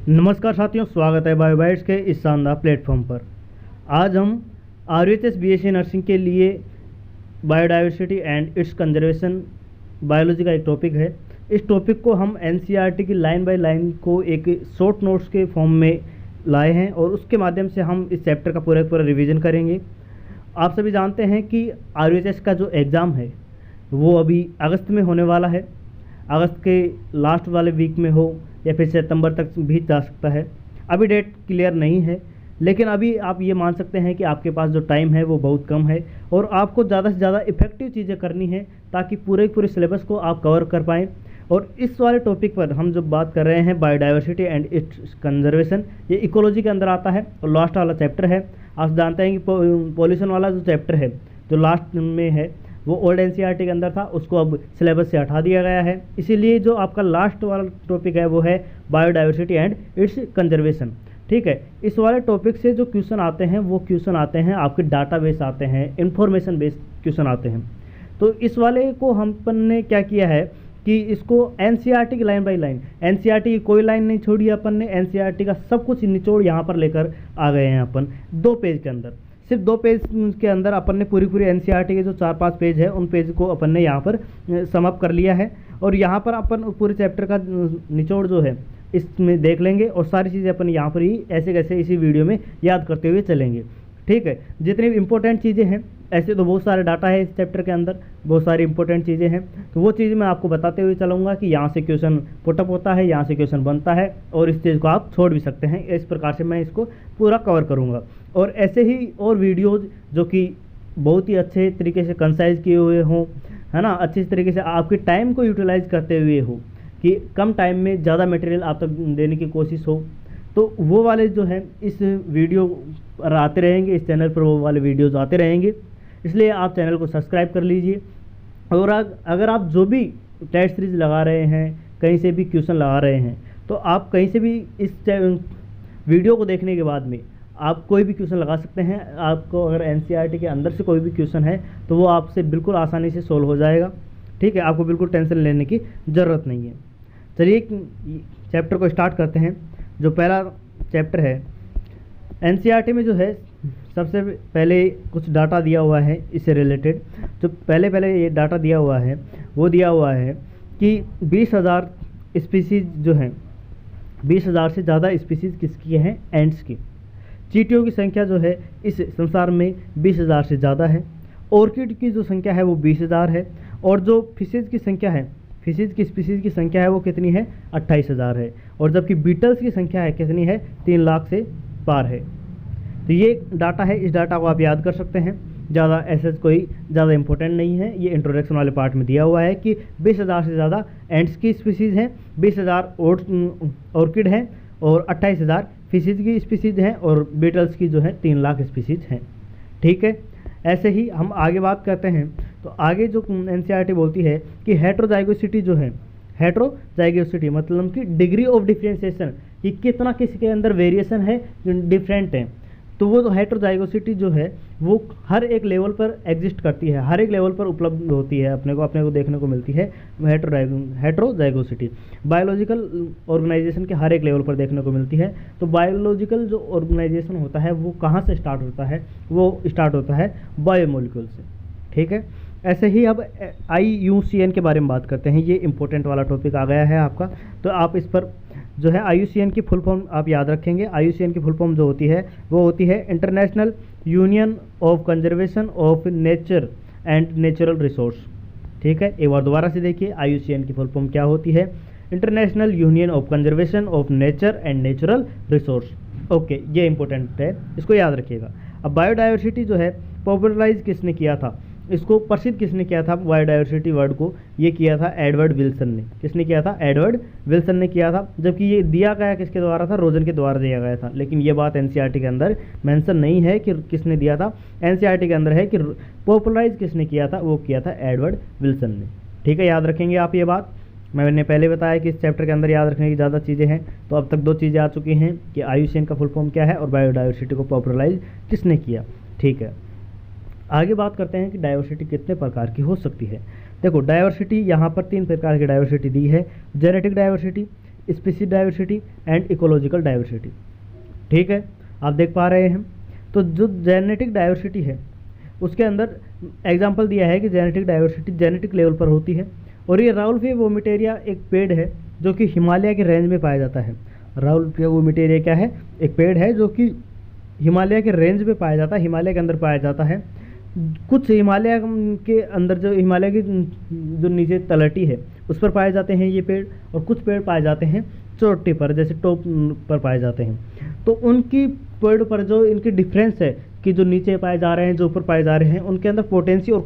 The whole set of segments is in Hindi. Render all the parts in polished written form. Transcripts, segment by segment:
नमस्कार साथियों, स्वागत है बायोबाइट्स के इस शानदार प्लेटफॉर्म पर। आज हम RUHS BSc नर्सिंग के लिए biodiversity and it's conservation biology का एक टॉपिक है। इस टॉपिक को हम NCERT की लाइन बाय लाइन को एक शॉर्ट नोट्स के फॉर्म में लाए हैं और उसके माध्यम से हम इस चैप्टर का पूरा रिवीजन करेंगे। आप सभी जानते हैं कि RUHS का जो एग्ज़ाम है वो अभी अगस्त में होने वाला है। अगस्त के लास्ट वाले वीक में हो या फिर सितंबर तक भी जा सकता है। अभी डेट क्लियर नहीं है, लेकिन अभी आप ये मान सकते हैं कि आपके पास जो टाइम है वो बहुत कम है और आपको ज़्यादा से ज़्यादा इफेक्टिव चीज़ें करनी है ताकि पूरे सिलेबस को आप कवर कर पाएँ। और इस वाले टॉपिक पर हम जो बात कर रहे हैं बायोडाइवर्सिटी एंड इट्स कंजर्वेशन, ये इकोलॉजी के अंदर आता है और लास्ट वाला चैप्टर है। आप जानते हैं कि पॉल्यूशन वाला जो चैप्टर है जो लास्ट में है वो ओल्ड NCERT के अंदर था, उसको अब सिलेबस से हटा दिया गया है। इसीलिए जो आपका लास्ट वाला टॉपिक है वो है बायोडाइवर्सिटी एंड इट्स कंजर्वेशन। ठीक है, इस वाले टॉपिक से जो क्वेश्चन आते हैं वो क्वेश्चन आते हैं आपके डाटाबेस आते हैं, इंफॉर्मेशन बेस्ड क्वेश्चन आते हैं। तो इस वाले को हमपन ने क्या किया है कि इसको NCERT की लाइन बाई लाइन, NCERT की कोई लाइन नहीं छोड़ी अपन ने, NCERT का सब कुछ निचोड़ यहाँ पर लेकर आ गए हैं अपन 2 पेज के अंदर। सिर्फ 2 पेज के अंदर अपन ने पूरी NCERT के जो 4-5 पेज है उन पेज को अपन ने यहाँ पर समअप कर लिया है और यहाँ पर अपन पूरे चैप्टर का निचोड़ जो है इसमें देख लेंगे और सारी चीज़ें अपन यहाँ पर ही ऐसे कैसे इसी वीडियो में याद करते हुए चलेंगे। ठीक है, जितनी भी इंपॉर्टेंट चीज़ें हैं, ऐसे तो बहुत सारे डाटा है इस चैप्टर के अंदर, बहुत सारी इंपॉर्टेंट चीज़ें हैं, तो वो चीज़ मैं आपको बताते हुए चलूँगा कि यहाँ से क्वेश्चन पुटअप होता है, यहाँ से क्वेश्चन बनता है और इस चीज़ को आप छोड़ भी सकते हैं। इस प्रकार से मैं इसको पूरा कवर करूँगा और ऐसे ही और वीडियोज़ जो कि बहुत ही अच्छे तरीके से कंसाइज किए हुए हों, है ना, अच्छी तरीके से आपके टाइम को यूटिलाइज करते हुए हो कि कम टाइम में ज़्यादा मटेरियल आप तक देने की कोशिश हो, तो वो वाले जो है इस वीडियो पर आते रहेंगे, इस चैनल पर वो वाले वीडियोज़ आते रहेंगे। इसलिए आप चैनल को सब्सक्राइब कर लीजिए और अगर आप जो भी टेस्ट सीरीज लगा रहे हैं, कहीं से भी क्वेश्चन लगा रहे हैं, तो आप कहीं से भी इस वीडियो को देखने के बाद में आप कोई भी क्वेश्चन लगा सकते हैं। आपको अगर NCERT के अंदर से कोई भी क्वेश्चन है तो वो आपसे बिल्कुल आसानी से सोल्व हो जाएगा। ठीक है, आपको बिल्कुल टेंशन लेने की ज़रूरत नहीं है। चलिए चैप्टर को स्टार्ट करते हैं। जो पहला चैप्टर है NCERT में जो है सबसे पहले कुछ डाटा दिया हुआ है इससे रिलेटेड। जो पहले ये डाटा दिया हुआ है वो दिया हुआ है कि 20,000 स्पीसीज़ जो हैं, 20,000 से ज़्यादा स्पीसीज़ किसकी हैं? एंट्स की। चींटियों की संख्या जो है इस संसार में 20,000 से ज़्यादा है। ऑर्किड की जो संख्या है वो 20,000 है और जो फिशेज़ की संख्या है, फिशेज़ की स्पीसीज़ की संख्या है वो कितनी है? 28,000 है। और जबकि बीटल्स की संख्या है कितनी है? 3 लाख से पार है। तो ये डाटा है, इस डाटा को आप याद कर सकते हैं। ज़्यादा ऐसा कोई ज़्यादा इंपॉर्टेंट नहीं है। ये इंट्रोडक्शन वाले पार्ट में दिया हुआ है कि 20,000 से ज़्यादा एंट्स की स्पीसीज़ हैं, 20,000 ऑर्किड हैं और 28,000 फिशेज़ की स्पीसीज़ हैं और बीटल्स की जो है 3 लाख स्पीसीज़ हैं। ठीक है, ऐसे ही हम आगे बात करते हैं। तो आगे जो NCERT बोलती है कि हेट्रोजाइगोसिटी जो है, हेट्रोजाइगोसिटी मतलब कि डिग्री ऑफ डिफरेंशिएशन, कि कितना किसी के अंदर वेरिएशन है, डिफरेंट है। तो वो जो हेट्रोजाइगोसिटी जो है वो हर एक लेवल पर एग्जिस्ट करती है, हर एक लेवल पर उपलब्ध होती है, अपने को देखने को मिलती है हेट्रोजाइगोसिटी। बायोलॉजिकल ऑर्गेनाइजेशन के हर एक लेवल पर देखने को मिलती है। तो बायोलॉजिकल जो ऑर्गेनाइजेशन होता है वो कहाँ से स्टार्ट होता है? वो स्टार्ट होता है बायोमोलिक्यूल से। ठीक है, ऐसे ही अब IUCN के बारे में बात करते हैं। ये इंपॉर्टेंट वाला टॉपिक आ गया है आपका, तो आप इस पर जो है IUCN की फुल फॉर्म आप याद रखेंगे। IUCN की फुल फॉर्म जो होती है वो होती है international union of conservation of nature and natural resource. ठीक है, एक बार दोबारा से देखिए IUCN की फुल फॉर्म क्या होती है? International union of conservation of nature and natural resource. Okay, ये इंपॉर्टेंट है, इसको याद रखिएगा। अब बायोडाइवर्सिटी जो है पॉपुलराइज किसने किया था, इसको प्रसिद्ध किसने किया था? बायोडाइवर्सिटी वर्ड को ये किया था एडवर्ड विल्सन ने। किसने किया था? एडवर्ड विल्सन ने किया था। जबकि ये दिया गया किसके द्वारा था? रोजन के द्वारा दिया गया था। लेकिन ये बात NCERT के अंदर मेंशन नहीं है कि किसने दिया था। NCERT के अंदर है कि पॉपुलराइज किसने किया था, वो किया था एडवर्ड विल्सन ने। ठीक है, याद रखेंगे आप ये बात। मैंने पहले बताया कि इस चैप्टर के अंदर याद रखने की ज़्यादा चीज़ें हैं, तो अब तक 2 चीज़ें आ चुकी हैं कि IUCN का फुल फॉर्म क्या है और बायोडाइवर्सिटी को पॉपुलराइज किसने किया। ठीक है, आगे बात करते हैं कि डाइवर्सिटी कितने प्रकार की हो सकती है। देखो, डाइवर्सिटी यहाँ पर 3 प्रकार की डाइवर्सिटी दी है। Genetic diversity, species diversity and ecological diversity. ठीक है, आप देख पा रहे हैं। तो जो जेनेटिक डाइवर्सिटी है उसके अंदर एग्जाम्पल दिया है कि जेनेटिक डाइवर्सिटी जेनेटिक लेवल पर होती है। और ये राउल्फिया वोमिटेरिया एक पेड़ है जो कि हिमालय के रेंज में पाया जाता है। राउल्फिया वोमिटेरिया क्या है? एक पेड़ है जो कि हिमालय के रेंज में पाया जाता है, हिमालय के अंदर पाया जाता है। कुछ हिमालय के अंदर जो हिमालय की जो नीचे तलहटी है उस पर पाए जाते हैं ये पेड़, और कुछ पेड़ पाए जाते हैं चोटी पर, जैसे टॉप पर पाए जाते हैं। तो उनकी पेड़ पर जो इनकी डिफरेंस है कि जो नीचे पाए जा रहे हैं जो ऊपर पाए जा रहे हैं, उनके अंदर पोटेंसी और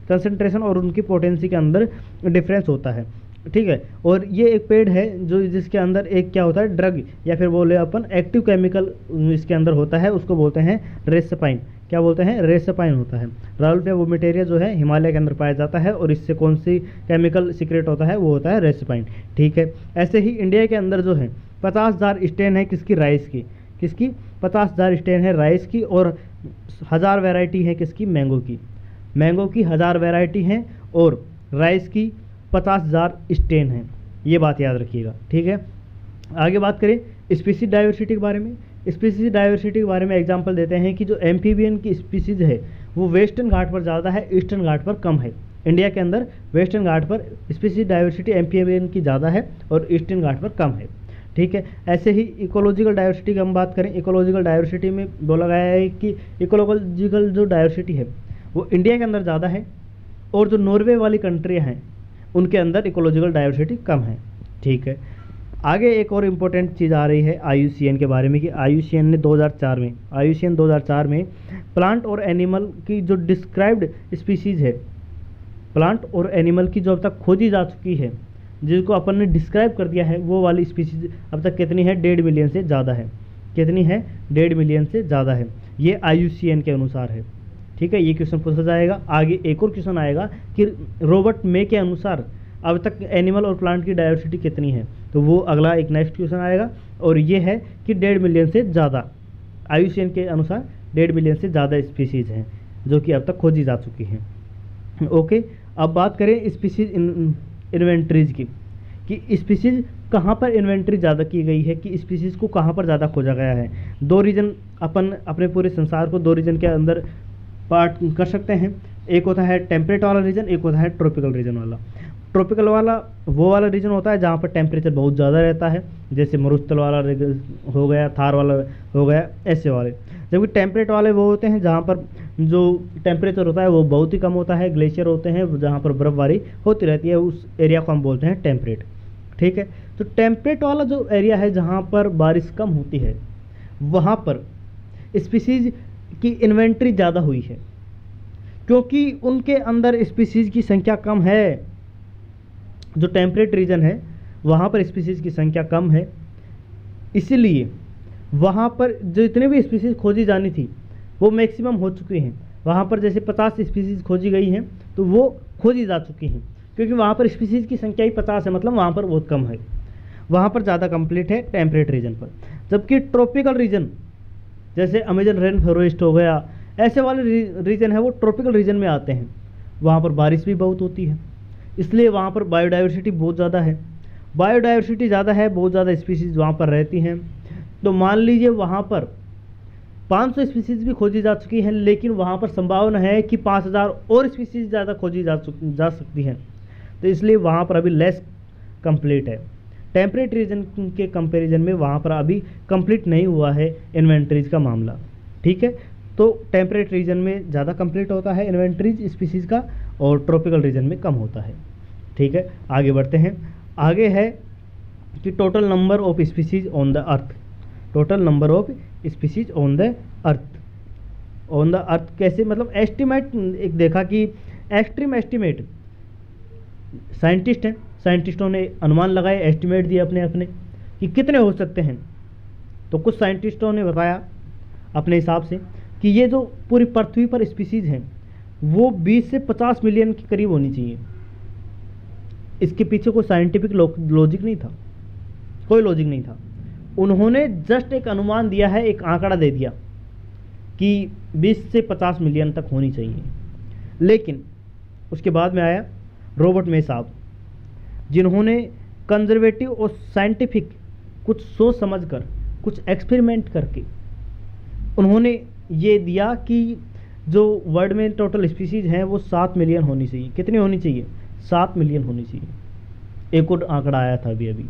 कंसंट्रेशन और उनकी पोटेंसी के अंदर डिफरेंस होता है। ठीक है, और ये एक पेड़ है जो जिसके अंदर एक क्या होता है, ड्रग या फिर बोले अपन एक्टिव केमिकल इसके अंदर होता है, उसको बोलते हैं रेसपाइन। क्या बोलते हैं? रेसपाइन होता है। राउल्फिया वोमिटेरिया जो है हिमालय के अंदर पाया जाता है, और इससे कौन सी केमिकल सीक्रेट होता है? वो होता है रेसपाइन। ठीक है, ऐसे ही इंडिया के अंदर जो है 50,000 स्टेन है किसकी? राइस की। किसकी? 50,000 स्टेन है राइस की, और 1000 वैरायटी है किसकी? मैंगो की। मैंगो की 1000 वैरायटी हैं और राइस की 50,000 स्टेन हैं। ये बात याद रखिएगा। ठीक है, आगे बात करें स्पीसीज डाइवर्सिटी के बारे में। स्पीसीज डाइवर्सिटी के बारे में एग्जांपल देते हैं कि जो एम्फीबियन की स्पीसीज है वो वेस्टर्न घाट पर ज़्यादा है, ईस्टर्न घाट पर कम है। इंडिया के अंदर वेस्टर्न घाट पर स्पीसीज डाइवर्सिटी एम्फीबियन की ज़्यादा है और ईस्टर्न घाट पर कम है। ठीक है, ऐसे ही इकोलॉजिकल डाइवर्सिटी की हम बात करें। इकोलॉजिकल डाइवर्सिटी में बोला गया है कि इकोलॉजिकल जो डाइवर्सिटी है वो इंडिया के अंदर ज़्यादा है, और जो नॉर्वे वाली कंट्रियाँ हैं उनके अंदर इकोलॉजिकल डाइवर्सिटी कम है। ठीक है, आगे एक और इम्पोर्टेंट चीज़ आ रही है IUCN के बारे में कि IUCN ने 2004 में प्लांट और एनिमल की जो डिस्क्राइब्ड स्पीसीज़ है, प्लांट और एनिमल की जो अब तक खोजी जा चुकी है, जिसको अपन ने डिस्क्राइब कर दिया है, वो वाली स्पीसीज अब तक कितनी है? 1.5 मिलियन से ज़्यादा है। कितनी है? 1.5 मिलियन से ज़्यादा है। ये IUCN के अनुसार है। ठीक है, ये क्वेश्चन पूछा जाएगा। आगे एक और क्वेश्चन आएगा कि रॉबर्ट मे के अनुसार अब तक एनिमल और प्लांट की डाइवर्सिटी कितनी है, तो वो अगला एक नेक्स्ट क्वेश्चन आएगा, और ये है कि 1.5 मिलियन से ज़्यादा। IUCN के अनुसार 1.5 मिलियन से ज़्यादा स्पीसीज़ हैं जो कि अब तक खोजी जा चुकी हैं। ओके, अब बात करें स्पीसीज इन्वेंट्रीज की, कि स्पीसीज कहाँ पर इन्वेंट्री ज़्यादा की गई है, कि स्पीसीज को कहाँ पर ज़्यादा खोजा गया है। 2 रीजन अपन अपने पूरे संसार को 2 रीजन के अंदर पार्ट कर सकते हैं। एक होता है टेम्परेट वाला रीजन, एक होता है ट्रॉपिकल रीजन वाला। ट्रॉपिकल वाला वो वाला रीजन होता है जहाँ पर टेम्परेचर बहुत ज़्यादा रहता है, जैसे मरुस्थल वाला हो गया, थार वाला हो गया, ऐसे वाले। जबकि टेम्परेट वाले वो होते हैं जहाँ पर जो टेम्परेचर होता है वो बहुत ही कम होता है, ग्लेशियर होते हैं जहाँ पर बर्फबारी होती रहती है, उस एरिया को हम बोलते हैं टेम्परेट। ठीक है, तो टेम्परेट वाला जो एरिया है जहाँ पर बारिश कम होती है, वहाँ पर स्पीसीज की इन्वेंट्री ज़्यादा हुई है, क्योंकि उनके अंदर स्पीसीज की संख्या कम है। जो टेम्परेट रीजन है वहाँ पर स्पीसीज की संख्या कम है, इसीलिए वहाँ पर जो इतने भी स्पीसीज खोजी जानी थी वो मैक्सिमम हो चुकी हैं। वहाँ पर जैसे 50 स्पीसीज खोजी गई हैं तो वो खोजी जा चुकी हैं, क्योंकि वहाँ पर स्पीसीज की संख्या ही 50 है, मतलब वहाँ पर बहुत कम है, वहाँ पर ज़्यादा कंप्लीट है टेम्परेट रीजन पर। जबकि ट्रॉपिकल रीजन जैसे अमेजन रेन फॉरेस्ट हो गया, ऐसे वाले रीजन है वो ट्रॉपिकल रीजन में आते हैं, वहाँ पर बारिश भी बहुत होती है, इसलिए वहाँ पर बायोडाइवर्सिटी बहुत ज़्यादा है। बायोडाइवर्सिटी ज़्यादा है, बहुत ज़्यादा स्पीसीज़ वहाँ पर रहती हैं। तो मान लीजिए वहाँ पर 500 स्पीसीज़ भी खोजी जा चुकी हैं, लेकिन वहाँ पर संभावना है कि 5000 और स्पीसीज़ ज़्यादा खोजी जा सकती हैं, तो इसलिए वहाँ पर अभी लेस कंप्लीट है। टेम्परेट रीजन के कंपैरिजन में वहाँ पर अभी कंप्लीट नहीं हुआ है इन्वेंट्रीज का मामला। ठीक है, तो टेम्परेट रीजन में ज़्यादा कंप्लीट होता है इन्वेंट्रीज स्पीसीज़ का, और ट्रॉपिकल रीजन में कम होता है। ठीक है, आगे बढ़ते हैं। आगे है कि total number of species on the earth. Total number of species on the earth कैसे, मतलब एस्टिमेट एक देखा कि एक्सट्रीम एस्टिमेट साइंटिस्ट हैं, साइंटिस्टों ने अनुमान लगाए, एस्टिमेट दिए अपने अपने कि कितने हो सकते हैं। तो कुछ साइंटिस्टों ने बताया अपने हिसाब से कि ये जो पूरी पृथ्वी पर स्पीसीज हैं वो 20 से 50 मिलियन के करीब होनी चाहिए। इसके पीछे कोई साइंटिफिक लॉजिक नहीं था, कोई लॉजिक नहीं था। उन्होंने जस्ट एक अनुमान दिया है, एक आंकड़ा दे दिया कि 20 से 50 मिलियन तक होनी चाहिए। लेकिन उसके बाद में आया रॉबर्ट मे साहब, जिन्होंने कंजर्वेटिव और साइंटिफिक कुछ सोच समझकर, कुछ एक्सपेरिमेंट करके उन्होंने ये दिया कि जो वर्ल्ड में टोटल स्पीसीज हैं वो 7 मिलियन होनी चाहिए। कितनी होनी चाहिए? 7 मिलियन होनी चाहिए। एक और आंकड़ा आया था अभी अभी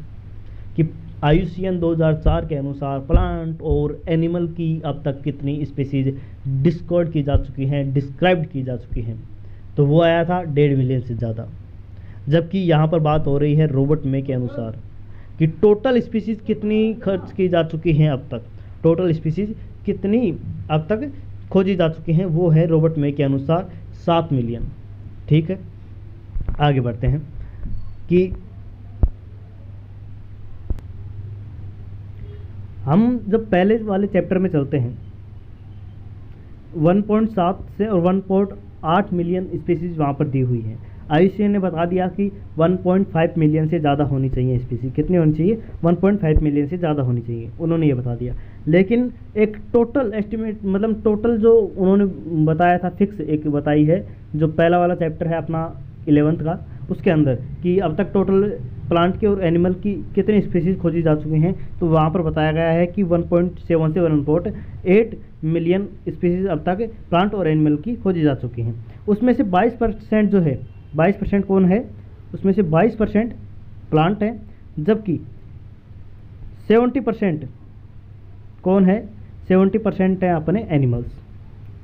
कि IUCN 2004 के अनुसार प्लांट और एनिमल की अब तक कितनी स्पीसीज डिस्कवर्ड की जा चुकी हैं, डिस्क्राइब्ड की जा चुकी हैं, तो वो आया था 1.5 मिलियन से ज़्यादा। जबकि यहाँ पर बात हो रही है रॉबर्ट मे के अनुसार कि टोटल स्पीसीज कितनी खर्च की जा चुकी हैं अब तक, टोटल स्पीसीज कितनी अब तक खोजी जा चुकी हैं, वो है रॉबर्ट मे के अनुसार 7 मिलियन। ठीक है, आगे बढ़ते हैं कि हम जब पहले वाले चैप्टर में चलते हैं 1.7 से और 1.8 मिलियन स्पीसीज वहाँ पर दी हुई है। IUCN ने बता दिया कि 1.5 मिलियन से ज़्यादा होनी चाहिए स्पीसीज। कितनी होनी चाहिए? 1.5 मिलियन से ज़्यादा होनी चाहिए, उन्होंने ये बता दिया। लेकिन एक टोटल एस्टिमेट, मतलब टोटल जो उन्होंने बताया था, फिक्स एक बताई है, जो पहला वाला चैप्टर है अपना 11th का, उसके अंदर कि अब तक टोटल प्लांट के और एनिमल की कितनी स्पीसीज खोजी जा चुकी हैं, तो वहाँ पर बताया गया है कि 1.7 से 1.8 मिलियन स्पीसीज अब तक प्लांट और एनिमल की खोजी जा चुकी हैं। उसमें से 22% जो है, 22% कौन है? उसमें से 22% प्लांट है, जबकि 70% कौन है? 70% है अपने एनिमल्स।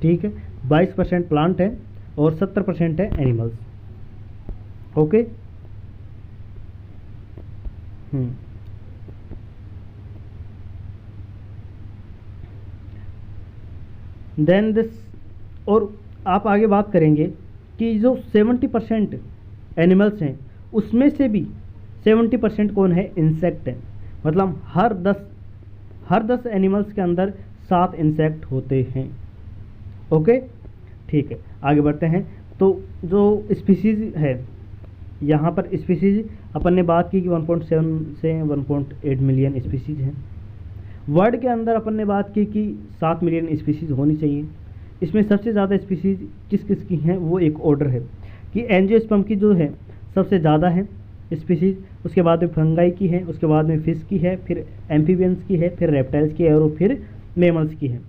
ठीक है, 22% प्लांट है और 70% है एनिमल्स। ओके। देन दिस, और आप आगे बात करेंगे कि जो 70% एनिमल्स हैं उसमें से भी 70% कौन है? इंसेक्ट है। मतलब हर 10 एनिमल्स के अंदर 7 इंसेक्ट होते हैं। ओके, ठीक है, आगे बढ़ते हैं। तो जो स्पीसीज है, यहाँ पर स्पीसीज अपन ने बात की कि 1.7 से 1.8 मिलियन स्पीसीज हैं। वर्ल्ड के अंदर अपन ने बात की कि 7 मिलियन स्पीसीज होनी चाहिए। इसमें सबसे ज़्यादा स्पीसीज किस किस की हैं, वो एक ऑर्डर है कि एंजियोस्पर्म की जो है सबसे ज़्यादा है स्पीसीज, उसके बाद में फंगाई की है, उसके बाद में फिश की है, फिर एम्फीबियंस की है, फिर रेप्टाइल्स की है और फिर मेमल्स की है।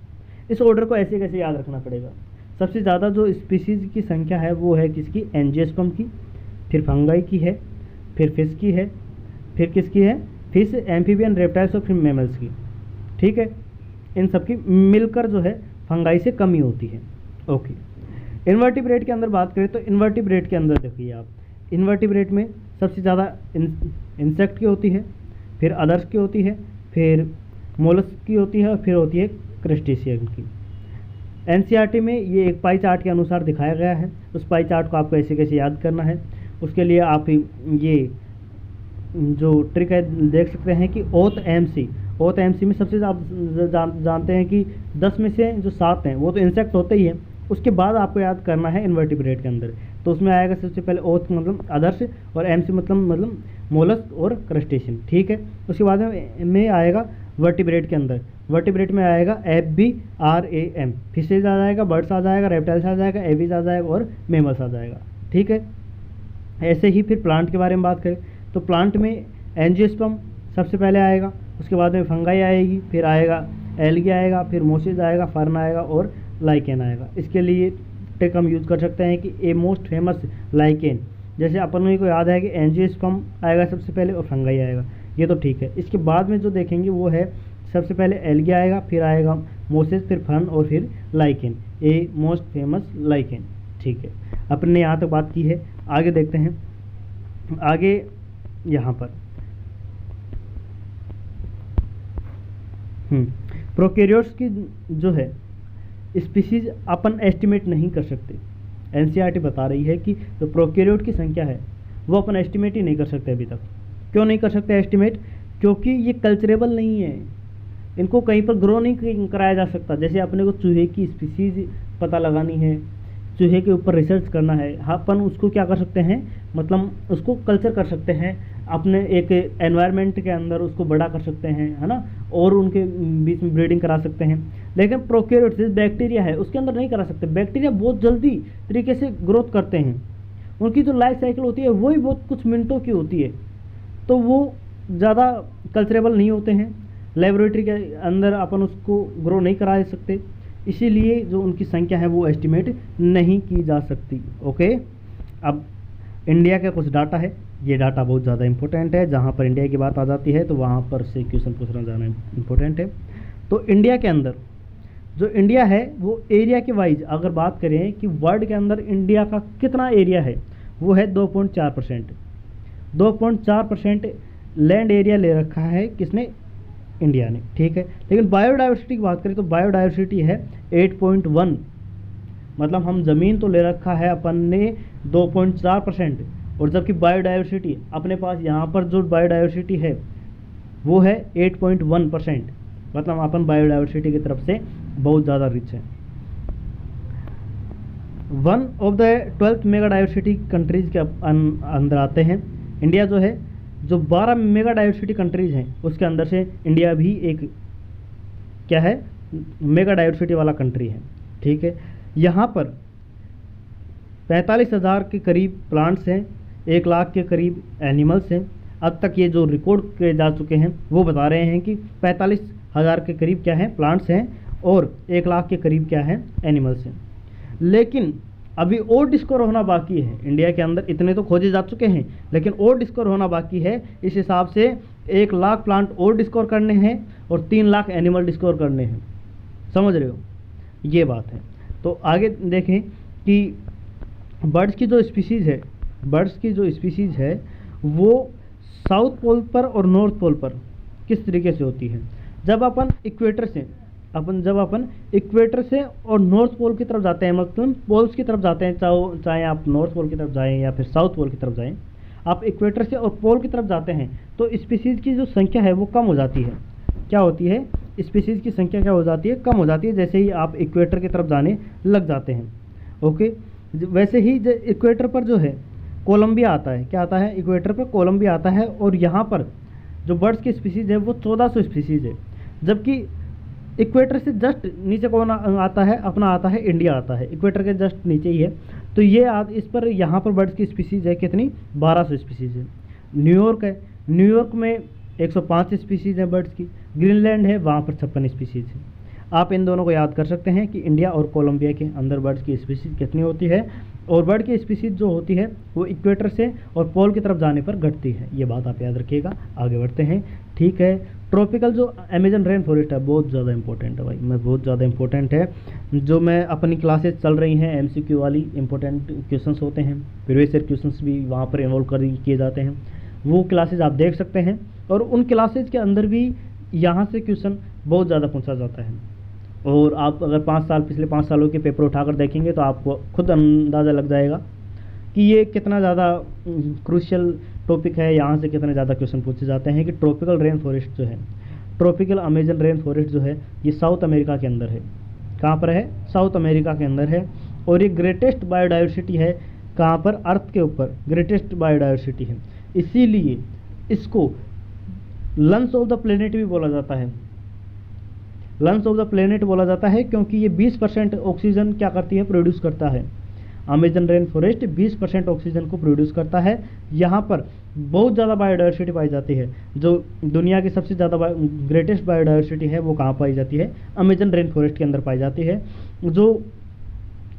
इस ऑर्डर को ऐसे कैसे याद रखना पड़ेगा? सबसे ज़्यादा जो स्पीसीज की संख्या है वो है किसकी? एंजियोस्पर्म की, फिर फंगाई की है, फिर फिश की है, फिर किसकी है? फिश, एम्फीबियन, रेप्टाइल्स और फिर मेमल्स की। ठीक है, इन सब की मिलकर जो है फंगाई से कमी होती है। ओके, इन्वर्टिब्रेट के अंदर बात करें तो इन्वर्टिब्रेट के अंदर देखिए आप, इन्वर्टिब्रेट में सबसे ज़्यादा इंसेक्ट की होती है, फिर अदर्स की होती है, फिर मोलस्क की होती है और फिर होती है क्रस्टेशियन की। NCERT में ये एक पाई चार्ट के अनुसार दिखाया गया है। उस पाई चार्ट को आपको ऐसे कैसे याद करना है, उसके लिए आप ये जो ट्रिक है देख सकते हैं कि ओथ MC में सबसे जानते हैं कि 10 में से जो 7 हैं वो तो इंसेक्ट होते ही हैं। उसके बाद आपको याद करना है इन्वर्टिब्रेट के अंदर, तो उसमें आएगा सबसे पहले ओथ मतलब अदर्स, और MC मतलब मोलस्क और क्रस्टेशियन। ठीक है, उसके बाद में आएगा वर्टिब्रेट के अंदर, वर्टिब्रेट में आएगा FBRAM, फिशेज आ जाएगा, बर्ड्स आ जाएगा, रेप्टाइल्स आ जाएगा, एवीज आ जाएगा और मेमल्स आ जाएगा। ठीक है, ऐसे ही फिर प्लांट के बारे में बात करें तो प्लांट में एंजियोस्पर्म सबसे पहले आएगा, उसके बाद में फंगाई आएगी, फिर आएगा एल्गी आएगा, फिर मोसेज आएगा, फर्न आएगा और लाइकेन आएगा। इसके लिए ट्रिक हम यूज़ कर सकते हैं कि ए मोस्ट फेमस लाइकेन, जैसे अपन को याद है कि एंजियोस्पर्म आएगा सबसे पहले और फंगाई आएगा, ये तो ठीक है। इसके बाद में जो देखेंगे वो है सबसे पहले एल्गी आएगा, फिर आएगा मोसेज, फिर फर्न और फिर lichen, a most famous lichen. ठीक है, अपन ने यहाँ तक बात की है। आगे देखते हैं, आगे यहाँ पर प्रोकैरियोट्स की जो है स्पीसीज अपन एस्टिमेट नहीं कर सकते। NCERT बता रही है कि जो प्रोकैरियोट की संख्या है वो अपन एस्टिमेट ही नहीं कर सकते अभी तक। क्यों नहीं कर सकते एस्टिमेट? क्योंकि ये कल्चरेबल नहीं है, इनको कहीं पर ग्रो नहीं कराया जा सकता। जैसे अपने को चूहे की स्पीसीज पता लगानी है, चूहे के ऊपर रिसर्च करना है, अपन उसको क्या कर सकते हैं, मतलब उसको कल्चर कर सकते हैं, अपने एक एनवायरनमेंट के अंदर उसको बड़ा कर सकते हैं, है ना, और उनके बीच में ब्रीडिंग करा सकते हैं। लेकिन प्रोकैरियोट्स बैक्टीरिया है उसके अंदर नहीं करा सकते। बैक्टीरिया बहुत जल्दी तरीके से ग्रोथ करते हैं, उनकी जो लाइफ साइकिल होती है वही बहुत कुछ मिनटों की होती है। तो तो वो ज़्यादा कल्चरेबल नहीं होते हैं, लेबोरेटरी के अंदर अपन उसको ग्रो नहीं करा सकते, इसीलिए जो उनकी संख्या है वो एस्टिमेट नहीं की जा सकती। ओके, अब इंडिया का कुछ डाटा है, ये डाटा बहुत ज़्यादा इंपॉर्टेंट है, जहाँ पर इंडिया की बात आ जाती है तो वहाँ पर से क्वेश्चन पूछना ज़्यादा इंपॉर्टेंट है। तो इंडिया के अंदर जो इंडिया है वो एरिया के वाइज अगर बात करें कि वर्ल्ड के अंदर इंडिया का कितना एरिया है, वो है 2.4%। 2.4% लैंड एरिया ले रखा है किसने, इंडिया ने, ठीक है। लेकिन बायोडाइवर्सिटी की बात करें तो बायोडाइवर्सिटी है 8.1, मतलब हम ज़मीन तो ले रखा है अपन ने 2.4%, और जबकि बायोडाइवर्सिटी अपने पास यहाँ पर जो बायोडाइवर्सिटी है वो है 8.1%, मतलब अपन बायोडाइवर्सिटी की तरफ से बहुत ज़्यादा रिच है। One of the 12th mega diversity countries के अंदर आते हैं इंडिया जो है, जो 12 मेगा डाइवर्सिटी कंट्रीज़ हैं उसके अंदर से इंडिया भी एक क्या है, मेगा डाइवर्सिटी वाला कंट्री है, ठीक है। यहाँ पर 45,000 के करीब प्लांट्स हैं, 1 लाख के करीब एनिमल्स हैं। अब तक ये जो रिकॉर्ड किए जा चुके हैं वो बता रहे हैं कि 45,000 के करीब क्या है, प्लांट्स हैं, और 1 लाख के करीब क्या है, एनिमल्स हैं। लेकिन अभी और डिस्कवर होना बाकी है इंडिया के अंदर, इतने तो खोजे जा चुके हैं लेकिन और डिस्कवर होना बाकी है। इस हिसाब से 1 लाख प्लांट और डिस्कवर करने हैं और 3 लाख एनिमल डिस्कवर करने हैं, समझ रहे हो, ये बात है। तो आगे देखें कि बर्ड्स की जो स्पीसीज़ है, बर्ड्स की जो स्पीसीज़ है वो साउथ पोल पर और नॉर्थ पोल पर किस तरीके से होती है। जब अपन इक्वेटर से और नॉर्थ पोल की तरफ जाते हैं, मतलब पोल्स की तरफ जाते हैं, चाहे आप नॉर्थ पोल की तरफ जाएं या फिर साउथ पोल की तरफ जाएं, आप इक्वेटर से और पोल की तरफ जाते हैं तो स्पीसीज़ की जो संख्या है वो कम हो जाती है। क्या होती है, स्पीसीज़ की संख्या क्या हो जाती है, कम हो जाती है, जैसे ही आप इक्वेटर की तरफ जाने लग जाते हैं। ओके, वैसे ही इक्वेटर पर जो है कोलंबिया आता है, क्या आता है, इक्वेटर पर कोलंबिया आता है, और यहाँ पर जो बर्ड्स की स्पीसीज़ है वो 1400 स्पीसीज़ है। जबकि इक्वेटर से जस्ट नीचे कौन आता है, अपना आता है इंडिया आता है, इक्वेटर के जस्ट नीचे ही है। तो ये इस पर यहाँ पर बर्ड्स की स्पीसीज़ है कितनी, 1200 स्पीसीज़ है। न्यूयॉर्क है, न्यूयॉर्क में 105 स्पीसीज़ है बर्ड्स की। ग्रीनलैंड है, वहाँ पर 56 स्पीसीज़ है। आप इन दोनों को याद कर सकते हैं कि इंडिया और कोलंबिया के अंदर बर्ड्स की स्पीसीज़ कितनी होती है, और बर्ड की स्पीसीज़ जो होती है वो इक्वेटर से और पोल की तरफ जाने पर घटती है। ये बात आप याद रखिएगा। आगे बढ़ते हैं, ठीक है। ट्रॉपिकल जो अमेजन रेन फॉरेस्ट है बहुत ज़्यादा इंपॉर्टेंट है भाई, बहुत ज़्यादा इंपॉर्टेंट है। जो मैं अपनी क्लासेस चल रही हैं MCQ वाली, इंपॉर्टेंट क्वेश्चंस होते हैं, प्रीवियस ईयर क्वेश्चंस भी वहाँ पर इन्वॉल्व किए जाते हैं, वो क्लासेस आप देख सकते हैं। और उन क्लासेज के अंदर भी यहाँ से क्वेश्चन बहुत ज़्यादा पूछा जाता है, और आप अगर पिछले 5 सालों के पेपर उठाकर देखेंगे तो आपको खुद अंदाज़ा लग जाएगा कि ये कितना ज़्यादा क्रूशियल टॉपिक है। यहाँ से कितने ज़्यादा क्वेश्चन पूछे जाते हैं कि ट्रॉपिकल रेन फॉरेस्ट जो है, ट्रॉपिकल अमेजन रेन फॉरेस्ट जो है, ये साउथ अमेरिका के अंदर है। कहाँ पर है, साउथ अमेरिका के अंदर है। और ये ग्रेटेस्ट बायोडाइवर्सिटी है, कहाँ पर, अर्थ के ऊपर ग्रेटेस्ट बायोडाइवर्सिटी है। इसीलिए इसको लंग्स ऑफ द प्लेनेट भी बोला जाता है, लंग्स ऑफ द प्लेनेट बोला जाता है, क्योंकि ये 20% ऑक्सीजन क्या करती है, प्रोड्यूस करता है। अमेजन रेन फॉरेस्ट 20% ऑक्सीजन को प्रोड्यूस करता है। यहाँ पर बहुत ज़्यादा बायोडाइवर्सिटी पाई जाती है। जो दुनिया की सबसे ज़्यादा ग्रेटेस्ट बायोडाइवर्सिटी है वो कहाँ पाई जाती है, अमेजन रेन फॉरेस्ट के अंदर पाई जाती है। जो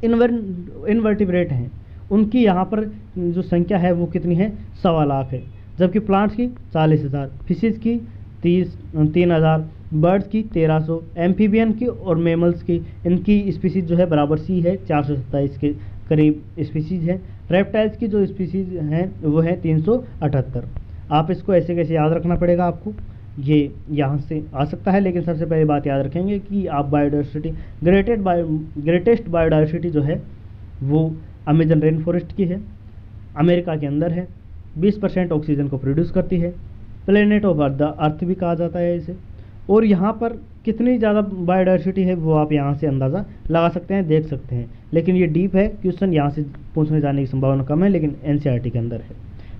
इनवर्टिब्रेट हैं उनकी यहाँ पर जो संख्या है वो कितनी है, 1.25 लाख है। जबकि प्लांट्स की 40,000, फिशेज़ की 3,000, बर्ड्स की 1300, एम्फीबियन की और मेमल्स की, इनकी स्पीसीज जो है बराबर सी है, 427 के करीब स्पीसीज है। रेप्टाइल्स की जो स्पीसीज हैं वो है 378। आप इसको ऐसे कैसे याद रखना पड़ेगा आपको, ये यहाँ से आ सकता है, लेकिन सबसे पहले बात याद रखेंगे कि आप बायोडाइवर्सिटी ग्रेटेस्ट बायोडाइवर्सिटी जो है वो अमेजन रेन फॉरेस्ट की है, अमेरिका के अंदर है, 20% ऑक्सीजन को प्रोड्यूस करती है, प्लेनेट ऑफ अर्थ भी कहा जाता है इसे। और यहाँ पर कितनी ज़्यादा बायोडाइवर्सिटी है वो आप यहाँ से अंदाज़ा लगा सकते हैं, देख सकते हैं। लेकिन ये डीप है, क्वेश्चन यहाँ से पूछने जाने की संभावना कम है, लेकिन NCERT के अंदर है,